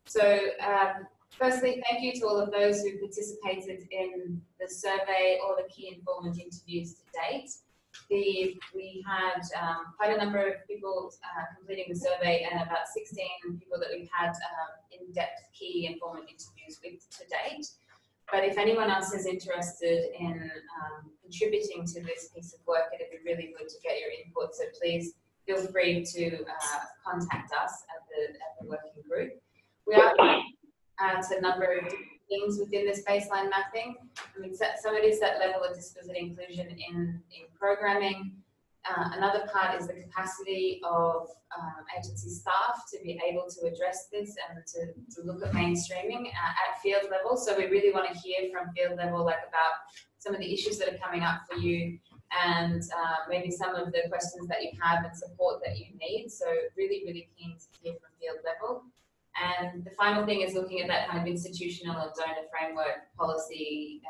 So firstly, thank you to all of those who participated in the survey or the key informant interviews to date. We had quite a number of people completing the survey, and about 16 people that we've had in-depth key informant interviews with to date. But if anyone else is interested in contributing to this piece of work, it'd be really good to get your input. So please feel free to contact us at the working group. We are at a number of different things within this baseline mapping. I mean, some of it is that level of disability inclusion in programming. Another part is the capacity of agency staff to be able to address this and to look at mainstreaming at field level. So we really want to hear from field level, like about some of the issues that are coming up for you, and maybe some of the questions that you have and support that you need. So really, really keen to hear from field level. And the final thing is looking at that kind of institutional and donor framework policy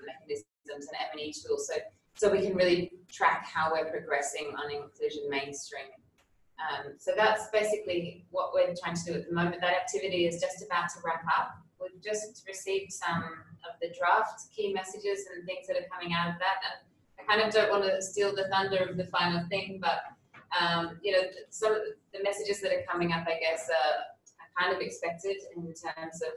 mechanisms and M&E tools. So we can really track how we're progressing on inclusion mainstreaming. So that's basically what we're trying to do at the moment. That activity is just about to wrap up. We've just received some of the draft key messages and things that are coming out of that. And I kind of don't want to steal the thunder of the final thing, but you know, some of the messages that are coming up, I guess, are kind of expected in terms of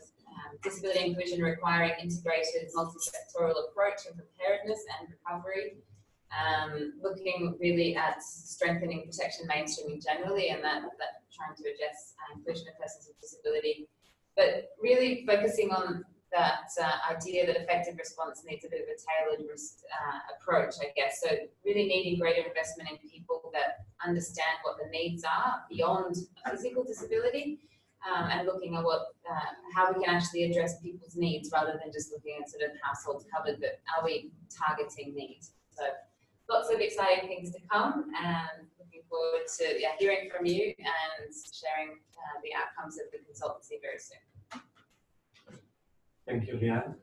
disability inclusion requiring integrated multi-sectoral approach in preparedness and recovery, looking really at strengthening protection mainstreaming generally, and that trying to address inclusion of persons with disability, but really focusing on that idea that effective response needs a bit of a tailored approach, I guess. So really needing greater investment in people that understand what the needs are beyond physical disability. And looking at how we can actually address people's needs rather than just looking at sort of households covered, but are we targeting needs? So lots of exciting things to come, and looking forward to hearing from you and sharing the outcomes of the consultancy very soon. Thank you, Leanne.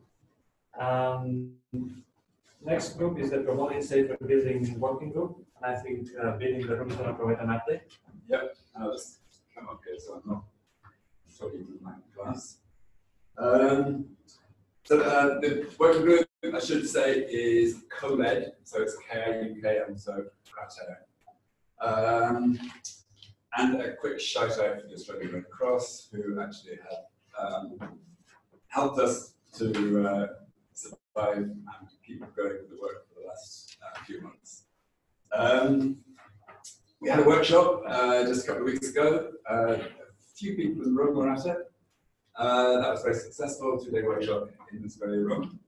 Next group is the Promoting Safer Building Working Group, and I think Bill in the room is going to provide an update. Yep, I'll just come up here so I'm not talking with my class. So the working group, I should say, is co-led, so it's CARE UK and so Prater. And a quick shout out for the Australian Red Cross, who actually have helped us to survive and keep going with the work for the last few months. We had a workshop just a couple of weeks ago. A few people in the room were at it. That was very successful, 2-day workshop in this very room.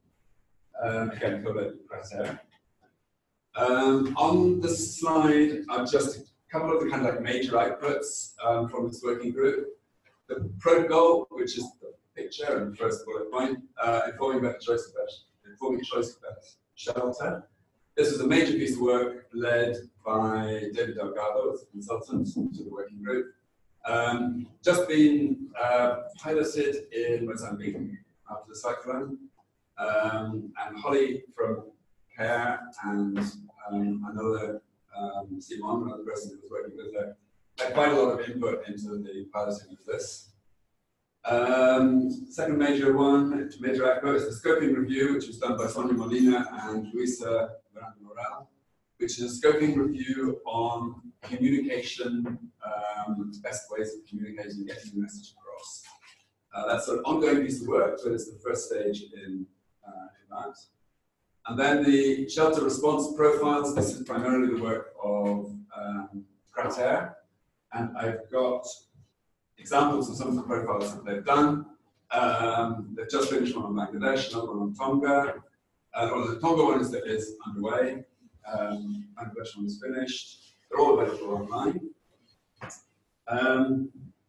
Again, covered Prater. On the slide are just a couple of the kind of like major outputs from this working group. The protocol, which is the picture and the first bullet point, informing choice of shelter. This was a major piece of work led by David Delgado as a consultant to the working group. Just been piloted in Mozambique after the cyclone. And Holly from CARE and another Simon, another person who was working with her, had quite a lot of input into the piloting of this. Second major effort is the scoping review, which was done by Sonia Molina and Luisa Morel, which is a scoping review on communication, best ways of communicating, getting the message across. That's an ongoing piece of work, but it's the first stage in that. And then the shelter response profiles. This is primarily the work of Crater, and I've got examples of some of the profiles that they've done. They've just finished one on Bangladesh, another one on Tonga. The Tonga one is underway. Bangladesh one is finished. They're all available online.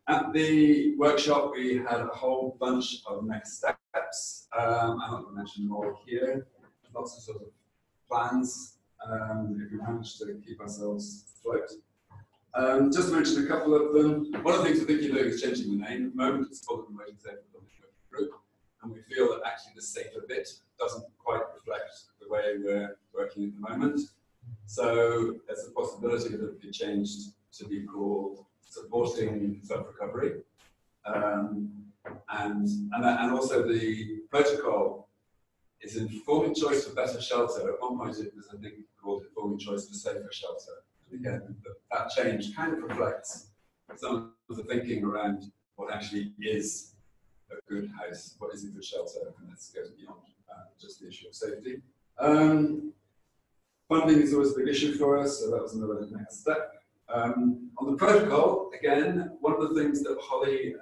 At the workshop, we had a whole bunch of next steps. I'm not going to mention more here. Lots of sort of plans if we manage to keep ourselves afloat. Just to mention a couple of them. One of the things we're thinking of doing is changing the name. At the moment, it's called the Emerging Safer Public Working Group, and we feel that actually the safer bit doesn't quite reflect the way we're working at the moment. So there's a possibility that it could be changed to be called Supporting Self-Recovery. And also the protocol is Informing Choice for Better Shelter. At one point it was, I think, called Informing Choice for Safer Shelter. And again, that change kind of reflects some of the thinking around what actually is a good house, what is a good shelter, and this goes beyond just the issue of safety. Funding is always a big issue for us, so that was another next step. On the protocol, again, one of the things that Holly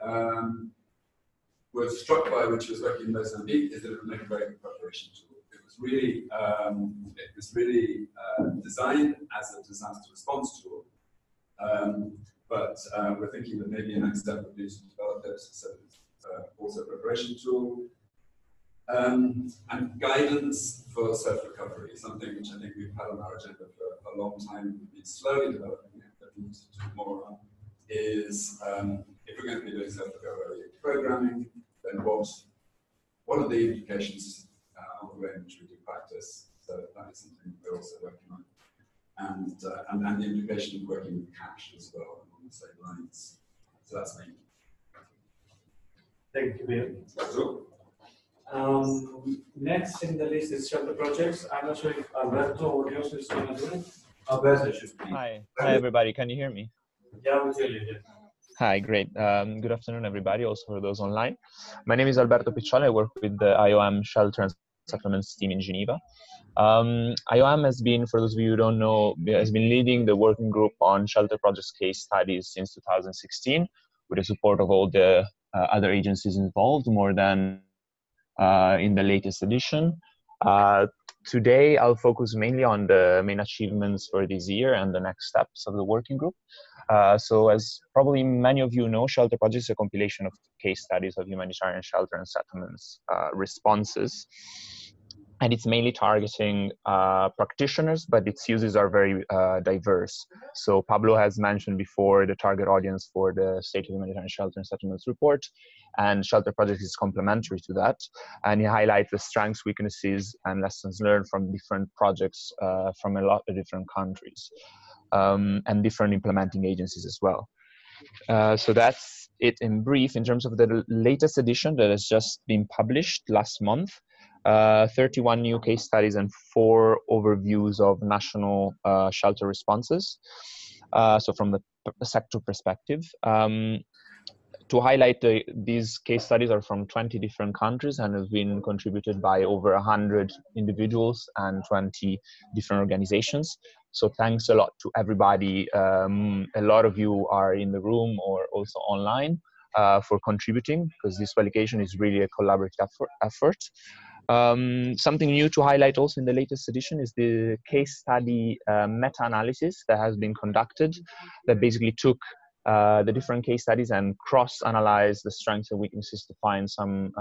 was struck by when she was working in Mozambique is that it would make a very good preparation tool. It was really designed as a disaster response tool, but we're thinking that maybe a next step would be to develop it so that it's also a preparation tool. And guidance for self-recovery, something which I think we've had on our agenda for a long time, we've been slowly developing it, but we need to do more on, is if we're going to be doing self-recovery programming, then what are the implications of the way in which we do practice? So that is something we're also working on. And the implication of working with cash as well on the same lines. So that's me. Thank you, Bill. That's all. Next in the list is shelter projects. I'm not sure if Alberto or Dios is going to do it. Alberto should be. Hi everybody. Can you hear me? Yeah, we hear you. Yeah. Hi, great. Good afternoon, everybody, also for those online. My name is Alberto Picciola. I work with the IOM Shelter and Settlements team in Geneva. IOM has been, for those of you who don't know, has been leading the working group on shelter projects case studies since 2016, with the support of all the other agencies involved, more than in the latest edition. Today, I'll focus mainly on the main achievements for this year and the next steps of the working group. So as probably many of you know, Shelter Project is a compilation of case studies of humanitarian shelter and settlements responses. And it's mainly targeting practitioners, but its uses are very diverse. So Pablo has mentioned before the target audience for the State of Humanitarian Shelter and Settlements report, and Shelter Project is complementary to that. And he highlights the strengths, weaknesses, and lessons learned from different projects from a lot of different countries and different implementing agencies as well. So that's it in brief in terms of the latest edition that has just been published last month. 31 new case studies and 4 overviews of national shelter responses. So from the sector perspective, to highlight, these case studies are from 20 different countries and have been contributed by over 100 individuals and 20 different organizations. So thanks a lot to everybody. A lot of you are in the room or also online for contributing, because this publication is really a collaborative effort. Something new to highlight also in the latest edition is the case study meta-analysis that has been conducted, that basically took the different case studies and cross-analyzed the strengths and weaknesses to find some,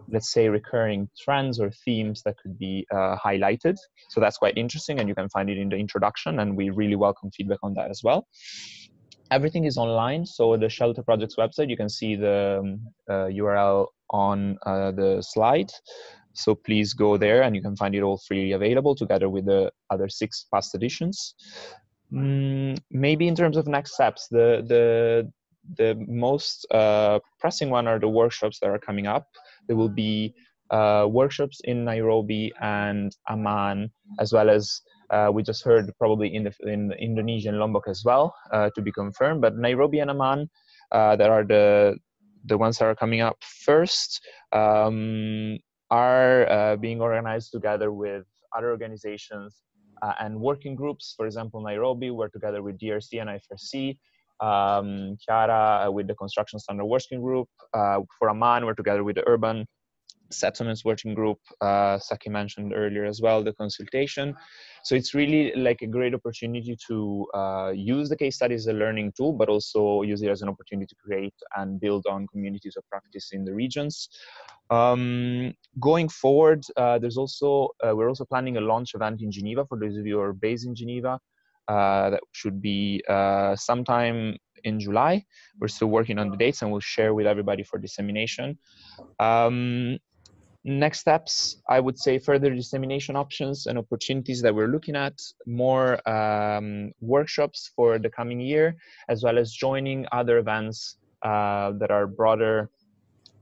let's say, recurring trends or themes that could be highlighted. So that's quite interesting, and you can find it in the introduction, and we really welcome feedback on that as well. Everything is online, so the Shelter Project's website, you can see the URL on the slide. So please go there, and you can find it all freely available together with the other 6 past editions. Maybe in terms of next steps, the the most pressing one are the workshops that are coming up. There will be workshops in Nairobi and Amman, as well as we just heard probably in the Indonesian Lombok as well, to be confirmed. But Nairobi and Amman, that are the ones that are coming up first, are being organized together with other organizations and working groups. For example, Nairobi, we're together with DRC and IFRC. Chiara with the Construction Standard Working Group. For Amman, we're together with the Urban Settlements Working Group. Saki mentioned earlier as well, the consultation. So it's really like a great opportunity to use the case study as a learning tool, but also use it as an opportunity to create and build on communities of practice in the regions. Going forward, we're also planning a launch event in Geneva for those of you who are based in Geneva. That should be sometime in July. We're still working on the dates and we'll share with everybody for dissemination. Next steps, I would say further dissemination options and opportunities that we're looking at, more workshops for the coming year, as well as joining other events that are broader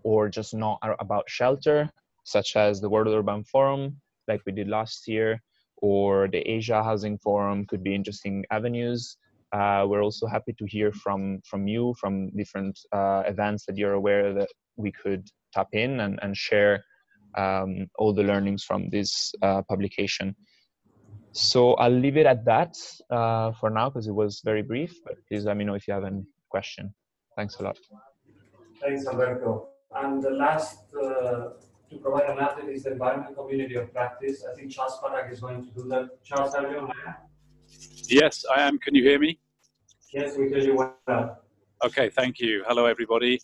or just not about shelter, such as the World Urban Forum, like we did last year, or the Asia Housing Forum could be interesting avenues. We're also happy to hear from you, from different events that you're aware that we could tap in and share all the learnings from this publication. So I'll leave it at that for now, because it was very brief, but please let me know if you have any question. Thanks a lot. Thanks, Alberto. And the last to provide an update is the environment community of practice. I think Charles Parak is going to do that. Charles, are you on air? Yes, I am. Can you hear me? Yes, we hear you well. Okay, thank you. Hello, everybody.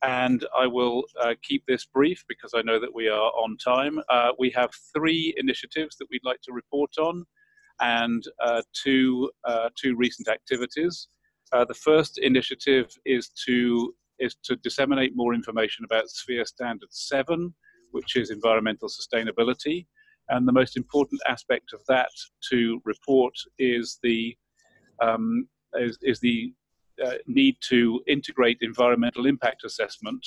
And I will keep this brief because I know that we are on time. We have 3 initiatives that we'd like to report on, and two recent activities. The first initiative is to disseminate more information about Sphere Standard 7, which is environmental sustainability. And the most important aspect of that to report is the need to integrate environmental impact assessment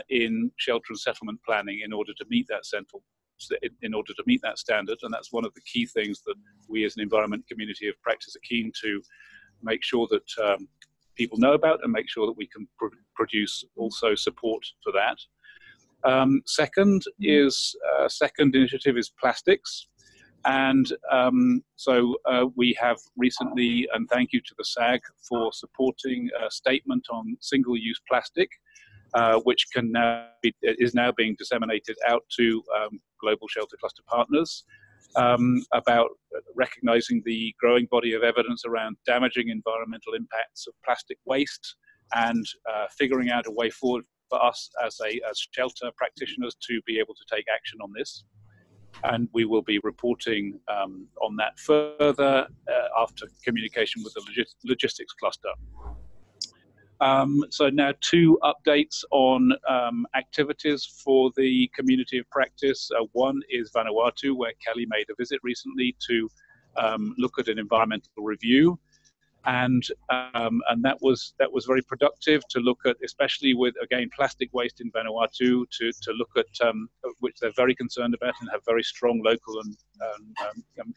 in shelter and settlement planning in order to meet that standard. And that's one of the key things that we as an environment community of practice are keen to make sure that people know about and make sure that we can produce also support for that. Second initiative is plastics. And so we have recently, and thank you to the SAG for supporting a statement on single-use plastic, which is now being disseminated out to global shelter cluster partners about recognizing the growing body of evidence around damaging environmental impacts of plastic waste and figuring out a way forward for us as shelter practitioners to be able to take action on this. And we will be reporting on that further after communication with the logistics cluster. So now 2 updates on activities for the community of practice. One is Vanuatu, where Kelly made a visit recently to look at an environmental review. And that was very productive to look at, especially with, again, plastic waste in Vanuatu, to look at which they're very concerned about and have very strong local and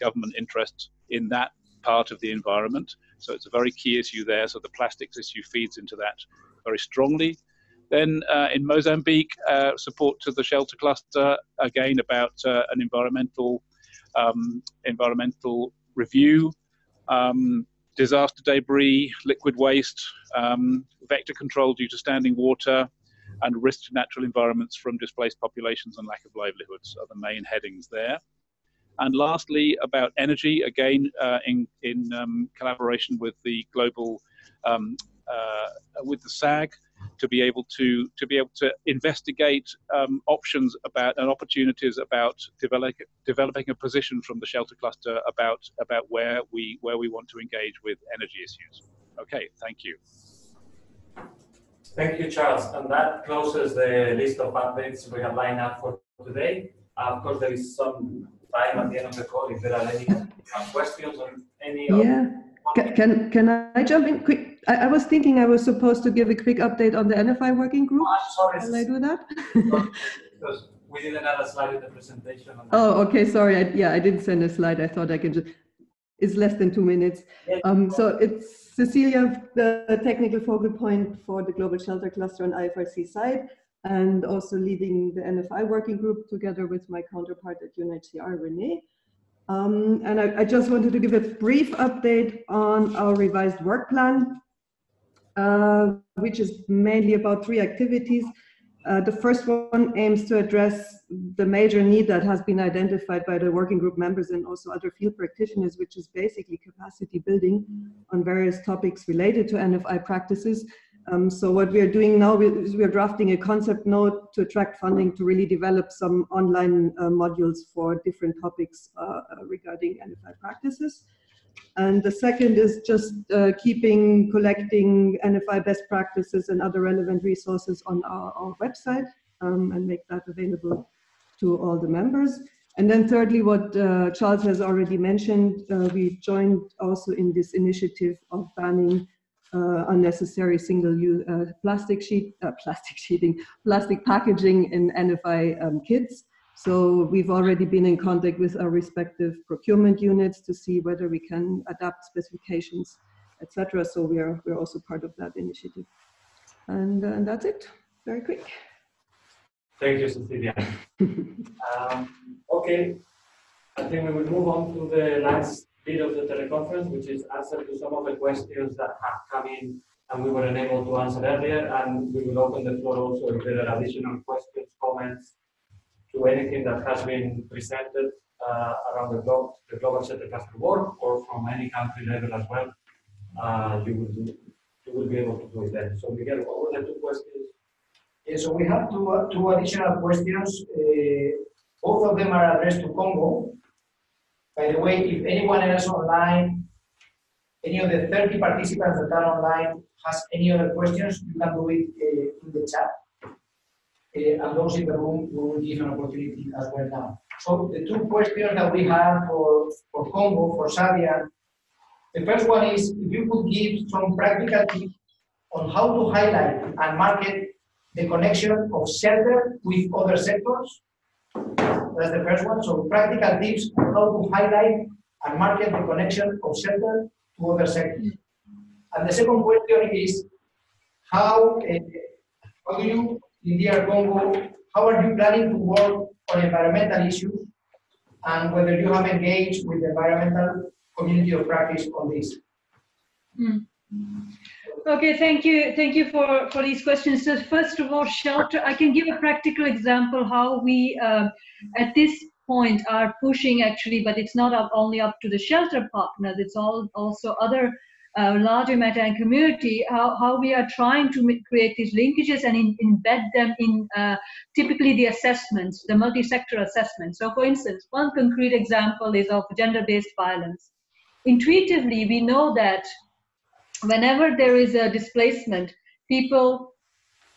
government interest in that part of the environment. So it's a very key issue there. So the plastics issue feeds into that very strongly. Then in Mozambique, support to the shelter cluster, again, about an environmental review. Disaster debris, liquid waste, vector control due to standing water, and risk to natural environments from displaced populations and lack of livelihoods are the main headings there. And lastly, about energy, again, in collaboration with the global, with the SAG, to be able to investigate options about and opportunities about developing a position from the shelter cluster about where we want to engage with energy issues. Okay, thank you. Thank you, Charles. And that closes the list of updates we have lined up for today. Of course, there is some time at the end of the call if there are any questions or any. Yeah. Can I jump in quick? I was thinking I was supposed to give a quick update on the NFI working group. Sorry. Shall I do that? Because we didn't have a slide in the presentation. Oh, okay, sorry. I didn't send a slide. I thought I could just, it's less than 2 minutes. So it's Cecilia, the technical focal point for the Global Shelter Cluster on IFRC side, and also leading the NFI working group together with my counterpart at UNHCR, Renee. And I just wanted to give a brief update on our revised work plan, which is mainly about 3 activities. The first one aims to address the major need that has been identified by the working group members and also other field practitioners, which is basically capacity building on various topics related to NFI practices. So what we are doing now is we are drafting a concept note to attract funding to really develop some online modules for different topics regarding NFI practices. And the second is just collecting NFI best practices and other relevant resources on our website and make that available to all the members. And then thirdly, what Charles has already mentioned, we joined also in this initiative of banning unnecessary single-use plastic packaging in NFI kits. So we've already been in contact with our respective procurement units to see whether we can adapt specifications, etc. So we're also part of that initiative. And that's it, very quick. Thank you, Cecilia. Okay, I think we will move on to the last bit of the teleconference, which is answer to some of the questions that have come in and we were unable to answer earlier. And we will open the floor also if there are additional questions, comments, to anything that has been presented around the Global Shelter Cluster work or from any country level as well. You will be able to do it then. So Miguel, what were the 2 questions? Yeah, so we have two additional questions. Both of them are addressed to Congo. By the way, if anyone else online, any of the 30 participants that are online has any other questions, you can do it in the chat. And those in the room, we will give an opportunity as well now. So the 2 questions that we have for Congo, for Sadia, the first one is if you could give some practical tips on how to highlight and market the connection of shelter with other sectors. That's the first one. So practical tips on how to highlight and market the connection of shelter to other sectors. And the second question is how do you, in DR Congo, how are you planning to work on environmental issues and whether you have engaged with the environmental community of practice on this? Okay, thank you for these questions. So first of all, shelter, I can give a practical example how we at this point are pushing actually, but it's not only up to the shelter partners, it's also other larger maritime community, how we are trying to create these linkages and embed them in typically the assessments, the multi-sector assessments. So for instance, one concrete example is of gender-based violence. Intuitively, we know that whenever there is a displacement, people,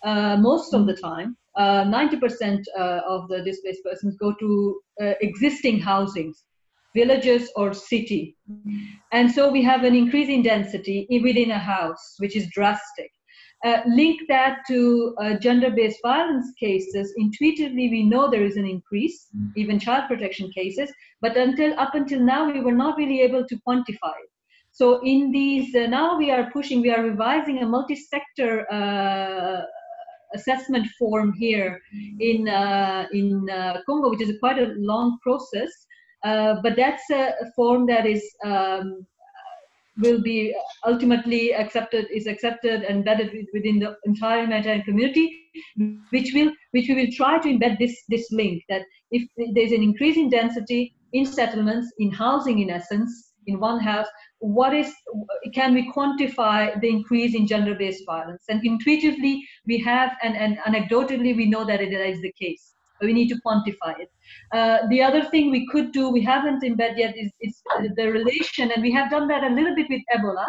most of the time, 90% of the displaced persons go to existing housings, villages or city. And so we have an increase in density within a house, which is drastic. Link that to gender-based violence cases, intuitively we know there is an increase, even child protection cases, but up until now we were not really able to quantify it. So in these, now we are revising a multi-sector assessment form here in Congo, which is quite a long process. But that's a form that is will be ultimately accepted and embedded within the entire maritime community, which we will try to embed this link that if there's an increase in density in settlements, in housing in essence, in one house, can we quantify the increase in gender-based violence? And intuitively we have, and anecdotally we know that it is the case. We need to quantify it. The other thing we could do, we haven't embedded yet, is the relation, and we have done that a little bit with Ebola.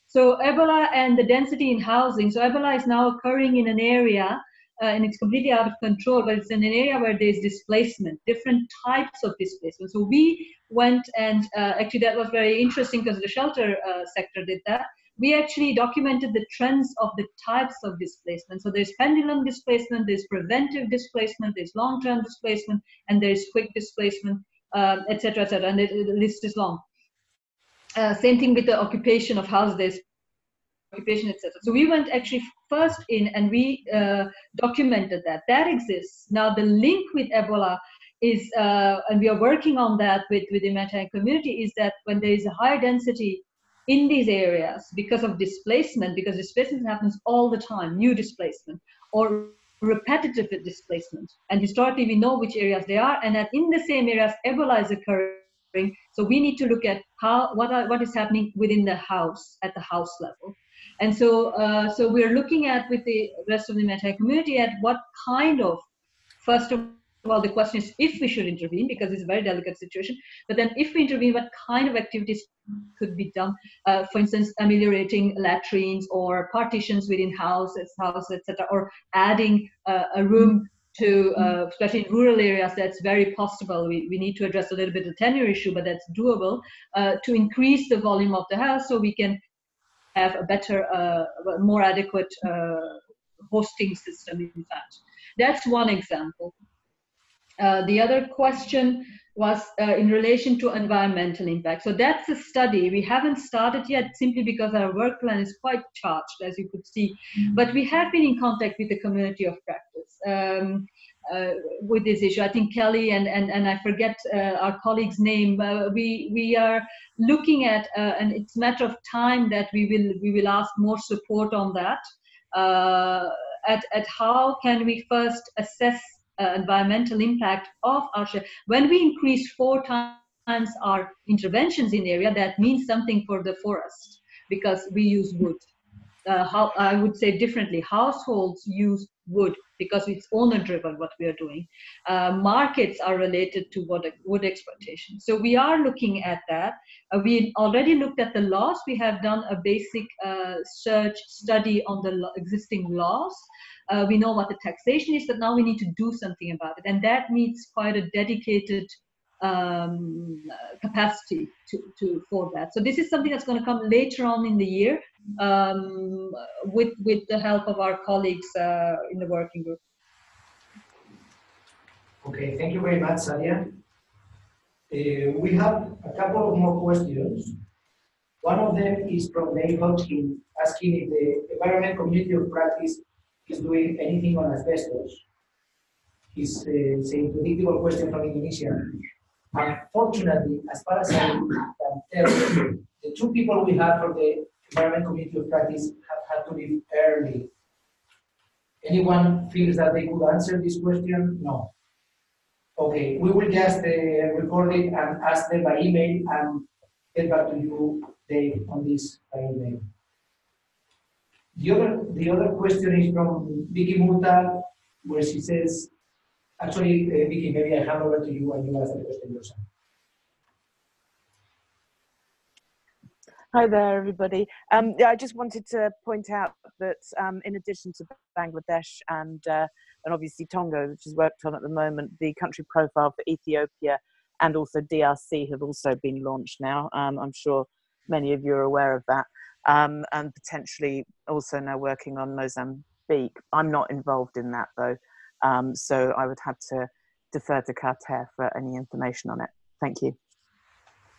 So Ebola and the density in housing. So Ebola is now occurring in an area, and it's completely out of control, but it's in an area where there's displacement, different types of displacement. So we went and actually that was very interesting because the shelter sector did that. we actually documented the trends of the types of displacement. So there's pendulum displacement, there's preventive displacement, there's long-term displacement, and there's quick displacement, et cetera, and the list is long. Same thing with the occupation of houses, there's occupation, etc. So we went actually first in and we documented that. That exists. Now the link with Ebola is, and we are working on that with the humanitarian community, is that when there is a higher density in these areas because of displacement, because displacement happens all the time, new displacement or repetitive displacement. And historically we know which areas they are, and that in the same areas Ebola is occurring. So we need to look at what is happening within the house, at the house level. And so we're looking at, with the rest of the humanitarian community, at what kind of, first of all, the question is if we should intervene, because it's a very delicate situation, but then if we intervene, what kind of activities could be done? For instance, ameliorating latrines or partitions within houses, etc., or adding a room to, especially in rural areas, that's very possible. We need to address a little bit of the tenure issue, but that's doable, to increase the volume of the house so we can have a better, more adequate hosting system, in fact. That's one example. The other question was in relation to environmental impact. So that's a study. We haven't started yet simply because our work plan is quite charged, as you could see. But we have been in contact with the community of practice with this issue. I think Kelly and I forget our colleague's name. We are looking at, and it's a matter of time that we will ask more support on that, at how can we first assess environmental impact of our share. When we increase 4 times our interventions in the area, that means something for the forest, because we use wood. How I would say differently, households use wood because it's owner-driven what we are doing. Markets are related to wood exploitation. So we are looking at that. We already looked at the laws. We have done a basic search study on the existing laws. We know what the taxation is, but now we need to do something about it. And that needs quite a dedicated capacity for that. So this is something that's going to come later on in the year, with the help of our colleagues in the working group. Okay, thank you very much, Sadia. We have a couple of more questions. One of them is from Dave Hodgkin, asking if the environment community of practice is doing anything on asbestos. He's saying predictable question from Indonesia. Unfortunately, as far as I can tell, the 2 people we have from the environment community of practice have had to leave early. Anyone feels that they could answer this question? No. Okay, we will just record it and ask them by email and get back to you, Dave, on this by email. The other question is from Vicky Muta, where she says, actually, Vicky, maybe I hand over to you and you ask the question yourself. Hi there, everybody. Yeah, I just wanted to point out that in addition to Bangladesh and obviously Tonga, which is worked on at the moment, the country profile for Ethiopia and also DRC have also been launched now. I'm sure many of you are aware of that. And potentially also now working on Mozambique. I'm not involved in that though, so I would have to defer to Carter for any information on it. Thank you.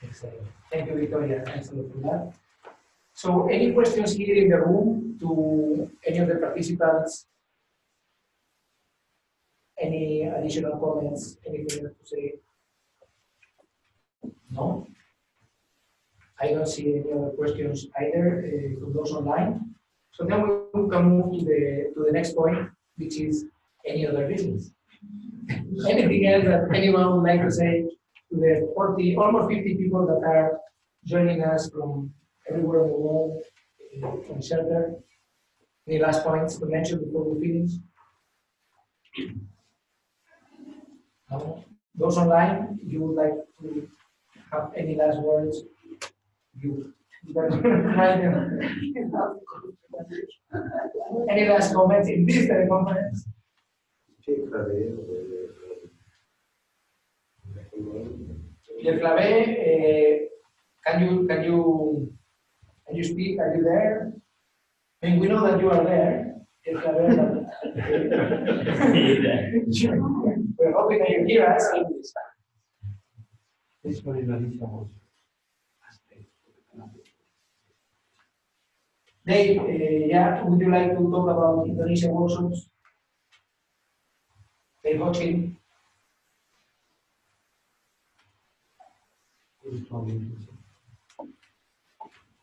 Excellent. Thank you, Victoria. Thanks a lot for that. So, any questions here in the room to any of the participants? Any additional comments? Anything to say? No? I don't see any other questions either from those online. So then we can move to the next point, which is any other business. Anything else that anyone would like to say to the 40, almost 50 people that are joining us from everywhere in the world from shelter? Any last points to mention before we finish? No? Those online, you would like to have any last words? Any last comments in this teleconference? Pierre Clavé, can you Can you speak? Are you there? I mean, we know that you are there. If you are there, we're hoping that you hear us. Dave, yeah, would you like to talk about Indonesia workshops? Dave Hodgkin.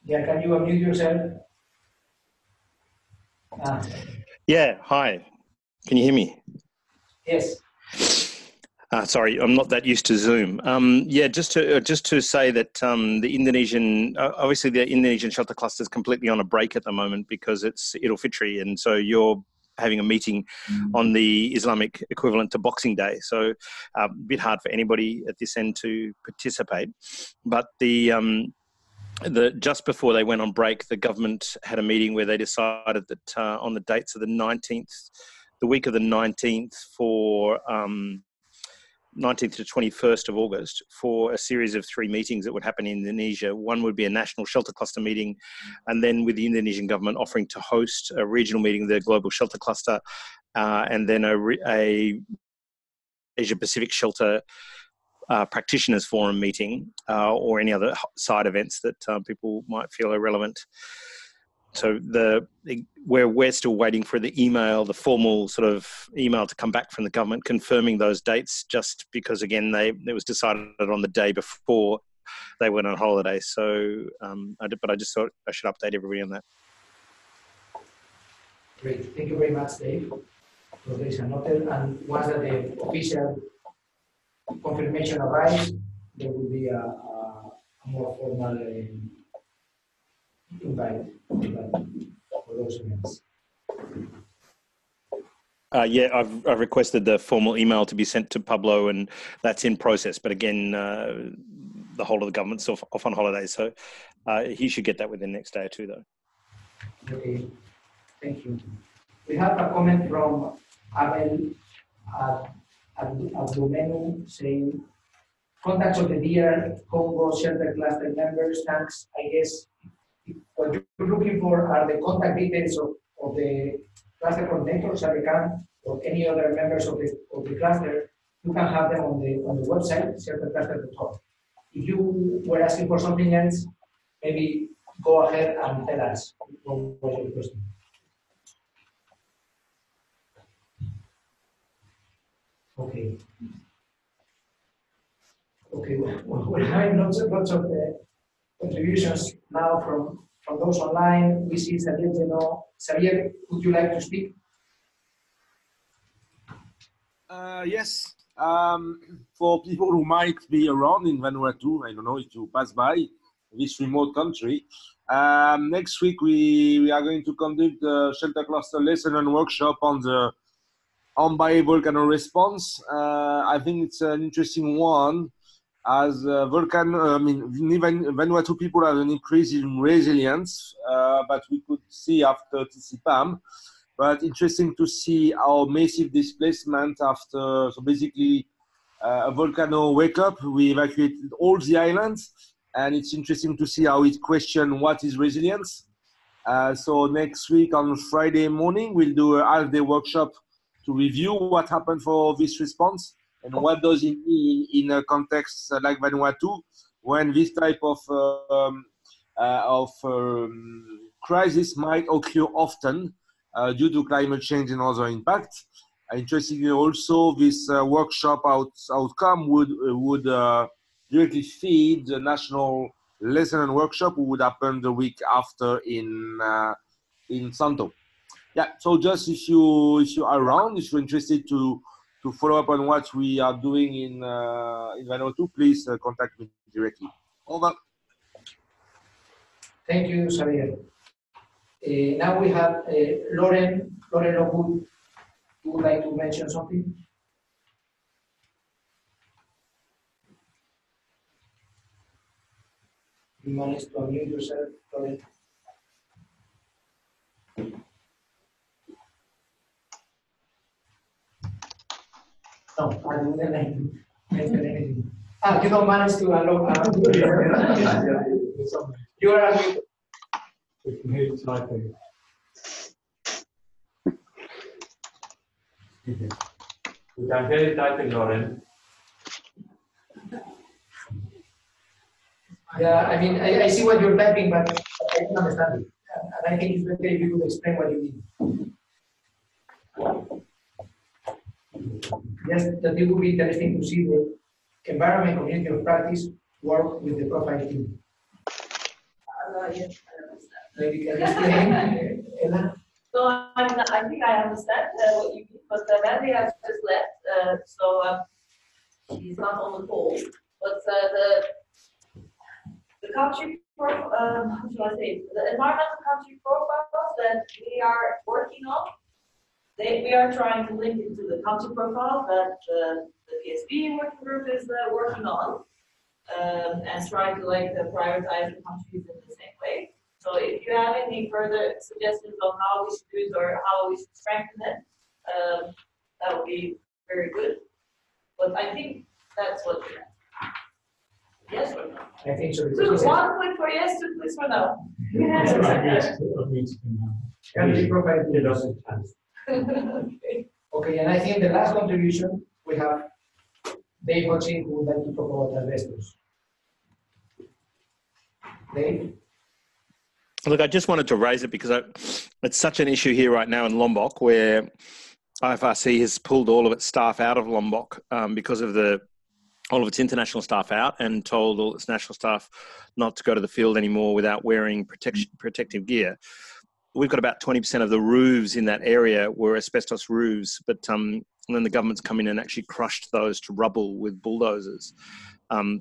Yeah, can you unmute yourself? Yeah, hi. Can you hear me? Yes. Sorry, I'm not that used to Zoom. Yeah, just to say that the Indonesian, obviously the Indonesian shelter cluster is completely on a break at the moment because it's Idul Fitri, and so you're having a meeting on the Islamic equivalent to Boxing Day. So a bit hard for anybody at this end to participate. But just before they went on break, the government had a meeting where they decided that on the dates of the 19th, the week of the 19th for 19th to 21st of August, for a series of 3 meetings that would happen in Indonesia. One would be a national shelter cluster meeting, and then with the Indonesian government offering to host a regional meeting, the global shelter cluster, and then a Asia Pacific shelter practitioners forum meeting, or any other side events that people might feel are relevant. So we're still waiting for the email, the formal sort of email to come back from the government confirming those dates, just because again it was decided on the day before they went on holiday. So, but I just thought I should update everybody on that. Great, thank you very much, Dave. So there is a note, and once that the official confirmation arrives, there will be a more formal invite for those events. Yeah, I've requested the formal email to be sent to Pablo, and that's in process. But again, the whole of the government's off on holidays, so he should get that within the next day or two, though. Okay, thank you. We have a comment from Abel Abdumenu saying, contacts of the dear Congo shelter cluster members, thanks. I guess what you're looking for are the contact details of the cluster coordinators at the camp or any other members of the cluster. You can have them on the website, sheltercluster.org. If you were asking for something else, maybe go ahead and tell us what was your question. Okay. Okay, we're having lots of contributions now from those online. We see Xavier Geno. Xavier, would you like to speak? Yes. For people who might be around in Vanuatu, I don't know if you pass by this remote country, next week we are going to conduct the shelter cluster lesson and workshop on the volcano response. I think it's an interesting one, as Vanuatu people have an increase in resilience, but we could see after TCPAM. But interesting to see how massive displacement after, so basically a volcano wake up, we evacuated all the islands, and it's interesting to see how it questions what is resilience. So next week on Friday morning, we'll do a half-day workshop to review what happened for this response and what does it mean in a context like Vanuatu, when this type of crisis might occur often due to climate change and other impacts. Interestingly, also this workshop outcome would directly feed the national lesson and workshop, who would happen the week after in Santo. Yeah, so just if you are around, if you're interested to follow up on what we are doing in Vanuatu, please contact me directly. Over. Thank you, Xavier. Now we have Lauren Lockwood, who would like to mention something. You managed to unmute yourself, Lauren. No, I didn't mention anything. You don't manage to unlock. You are unmuted. We can hear you typing. We can hear you typing, Lauren. Yeah, I mean, I see what you're typing, but I don't understand it. And I think it's better if you could explain what you mean. Yes, that it would be interesting to see the environment community of practice work with the profile team. Yes, I understand. Maybe can you explain, Ella? So I think I understand what you mean, but Mandy has just left, so he's not on the call. But the country, how should I say, the environmental country profiles that we are working on, we are trying to link into the country profile that the PSB working group is working on, and trying to prioritize the countries in the same way. So if you have any further suggestions on how we should do it or how we should strengthen it, that would be very good. But I think that's what we have. Yes or no? I think so. One click for yes, two clicks for no. Country profile team. Okay. Okay, and I think the last contribution we have Dave Hodgson, who would like to talk about asbestos. Dave? Look, I just wanted to raise it because it's such an issue here right now in Lombok, where IFRC has pulled all of its staff out of Lombok because of all of its international staff out, and told all its national staff not to go to the field anymore without wearing protective gear. We've got about 20% of the roofs in that area were asbestos roofs, but then the government's come in and actually crushed those to rubble with bulldozers.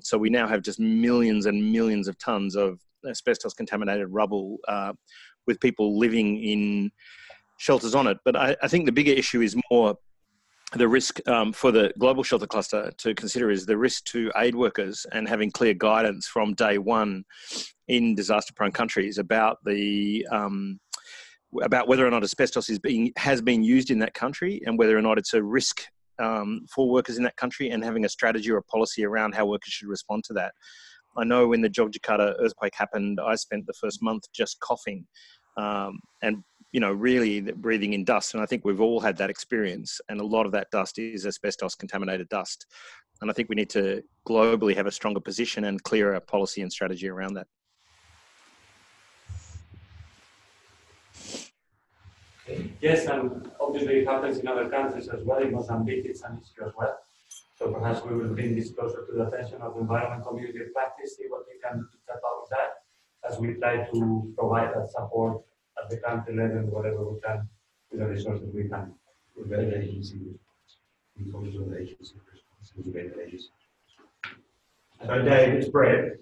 So we now have just millions and millions of tons of asbestos contaminated rubble with people living in shelters on it. But I think the bigger issue is more the risk for the global shelter cluster to consider is the risk to aid workers, and having clear guidance from day one in disaster-prone countries about the about whether or not asbestos has been used in that country, and whether or not it's a risk for workers in that country, and having a strategy or a policy around how workers should respond to that. I know when the Yogyakarta earthquake happened, I spent the first month just coughing and really breathing in dust. And I think we've all had that experience. And a lot of that dust is asbestos contaminated dust. And I think we need to globally have a stronger position and clearer policy and strategy around that. Yes, and obviously it happens in other countries as well. In Mozambique, it's an issue as well. So perhaps we will bring this closer to the attention of the environment community of practice, see what we can do to help out with that, as we try to provide that support at the country level, whatever we can, with the resources we can. With the agency, So Dave, it's Brett.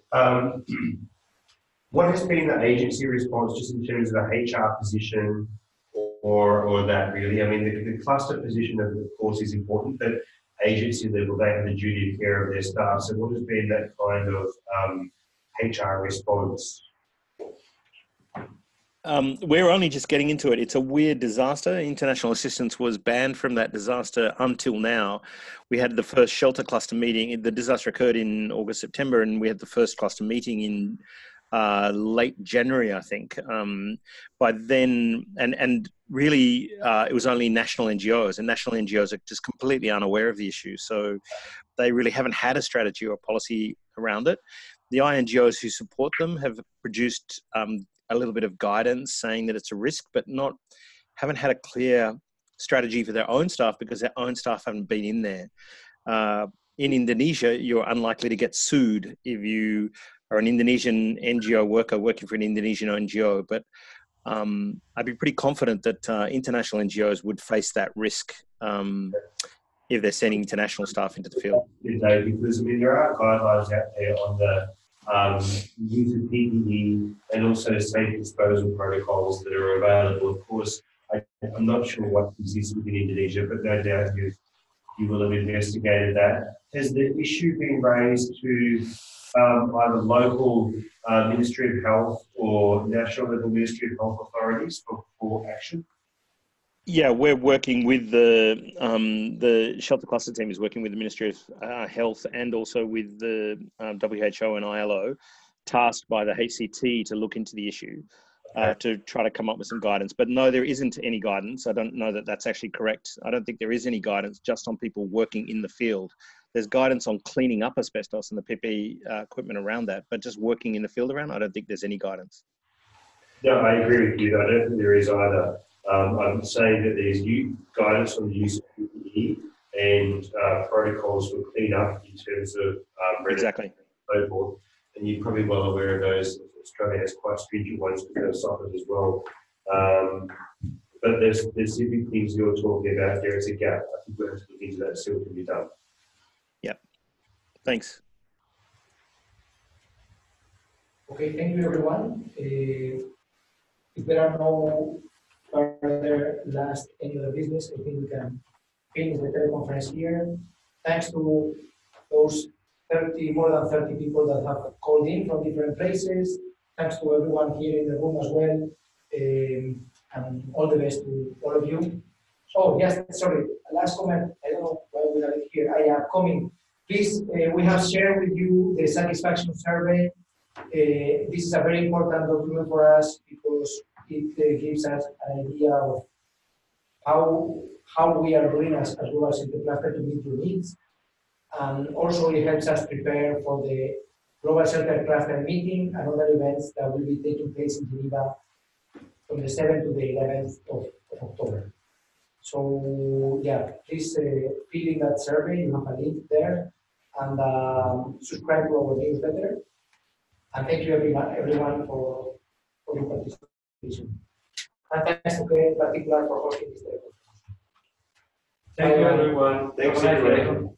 What has been the agency response just in terms of the HR position or that really? I mean, the cluster position of course is important, but agency level, they have the duty of care of their staff. So what has been that kind of HR response? We're only just getting into it. It's a weird disaster. International assistance was banned from that disaster until now. We had the first shelter cluster meeting. The disaster occurred in August, September, and we had the first cluster meeting in late January, I think. By then, and really, it was only national NGOs, and national NGOs are just completely unaware of the issue. So they really haven't had a strategy or policy around it. The INGOs who support them have produced a little bit of guidance saying that it's a risk, but haven't had a clear strategy for their own staff because their own staff haven't been in there. In Indonesia, you're unlikely to get sued if you are an Indonesian NGO worker working for an Indonesian NGO, but I'd be pretty confident that international NGOs would face that risk if they're sending international staff into the field. Because I mean, there are guidelines out there on the use of PPE and also safe disposal protocols that are available. Of course, I'm not sure what exists within Indonesia, but no doubt you will have investigated that. Has the issue been raised to either local Ministry of Health or national level Ministry of Health authorities for action? Yeah, we're working with the shelter cluster team is working with the Ministry of Health and also with the WHO and ILO, tasked by the HCT to look into the issue. to try to come up with some guidance. But no, there isn't any guidance. I don't know that that's actually correct. I don't think there is any guidance just on people working in the field. There's guidance on cleaning up asbestos and the PPE equipment around that, but just working in the field around, I don't think there's any guidance. No, I agree with you. I don't think there is either. I'm saying that there's guidance on the use of PPE and protocols for clean up in terms of exactly. And so forth. And you're probably well aware of those. Australia has quite stringent ones for those suffers as well. But there's specific things you're talking about. There is a gap. I think we have to look into that and see what can be done. Yep. Thanks. Okay, thank you everyone. If there are no further any other business, I think we can finish the teleconference here. Thanks to those more than 30 people that have called in from different places. Thanks to everyone here in the room as well. And all the best to all of you. Oh, yes, sorry, last comment. I don't know why we have it here. I am coming. Please, we have shared with you the satisfaction survey. This is a very important document for us because it gives us an idea of how we are doing as well as in the cluster to meet your needs. And also it helps us prepare for the Global Shelter Cluster meeting and other events that will be taking place in Geneva from the 7th to the 11th of October. So yeah, please fill in that survey. You have a link there, and subscribe to our newsletter. And thank you everyone for your participation. And thanks to Claire in particular for hosting this day. Thank you everyone. Thanks everyone.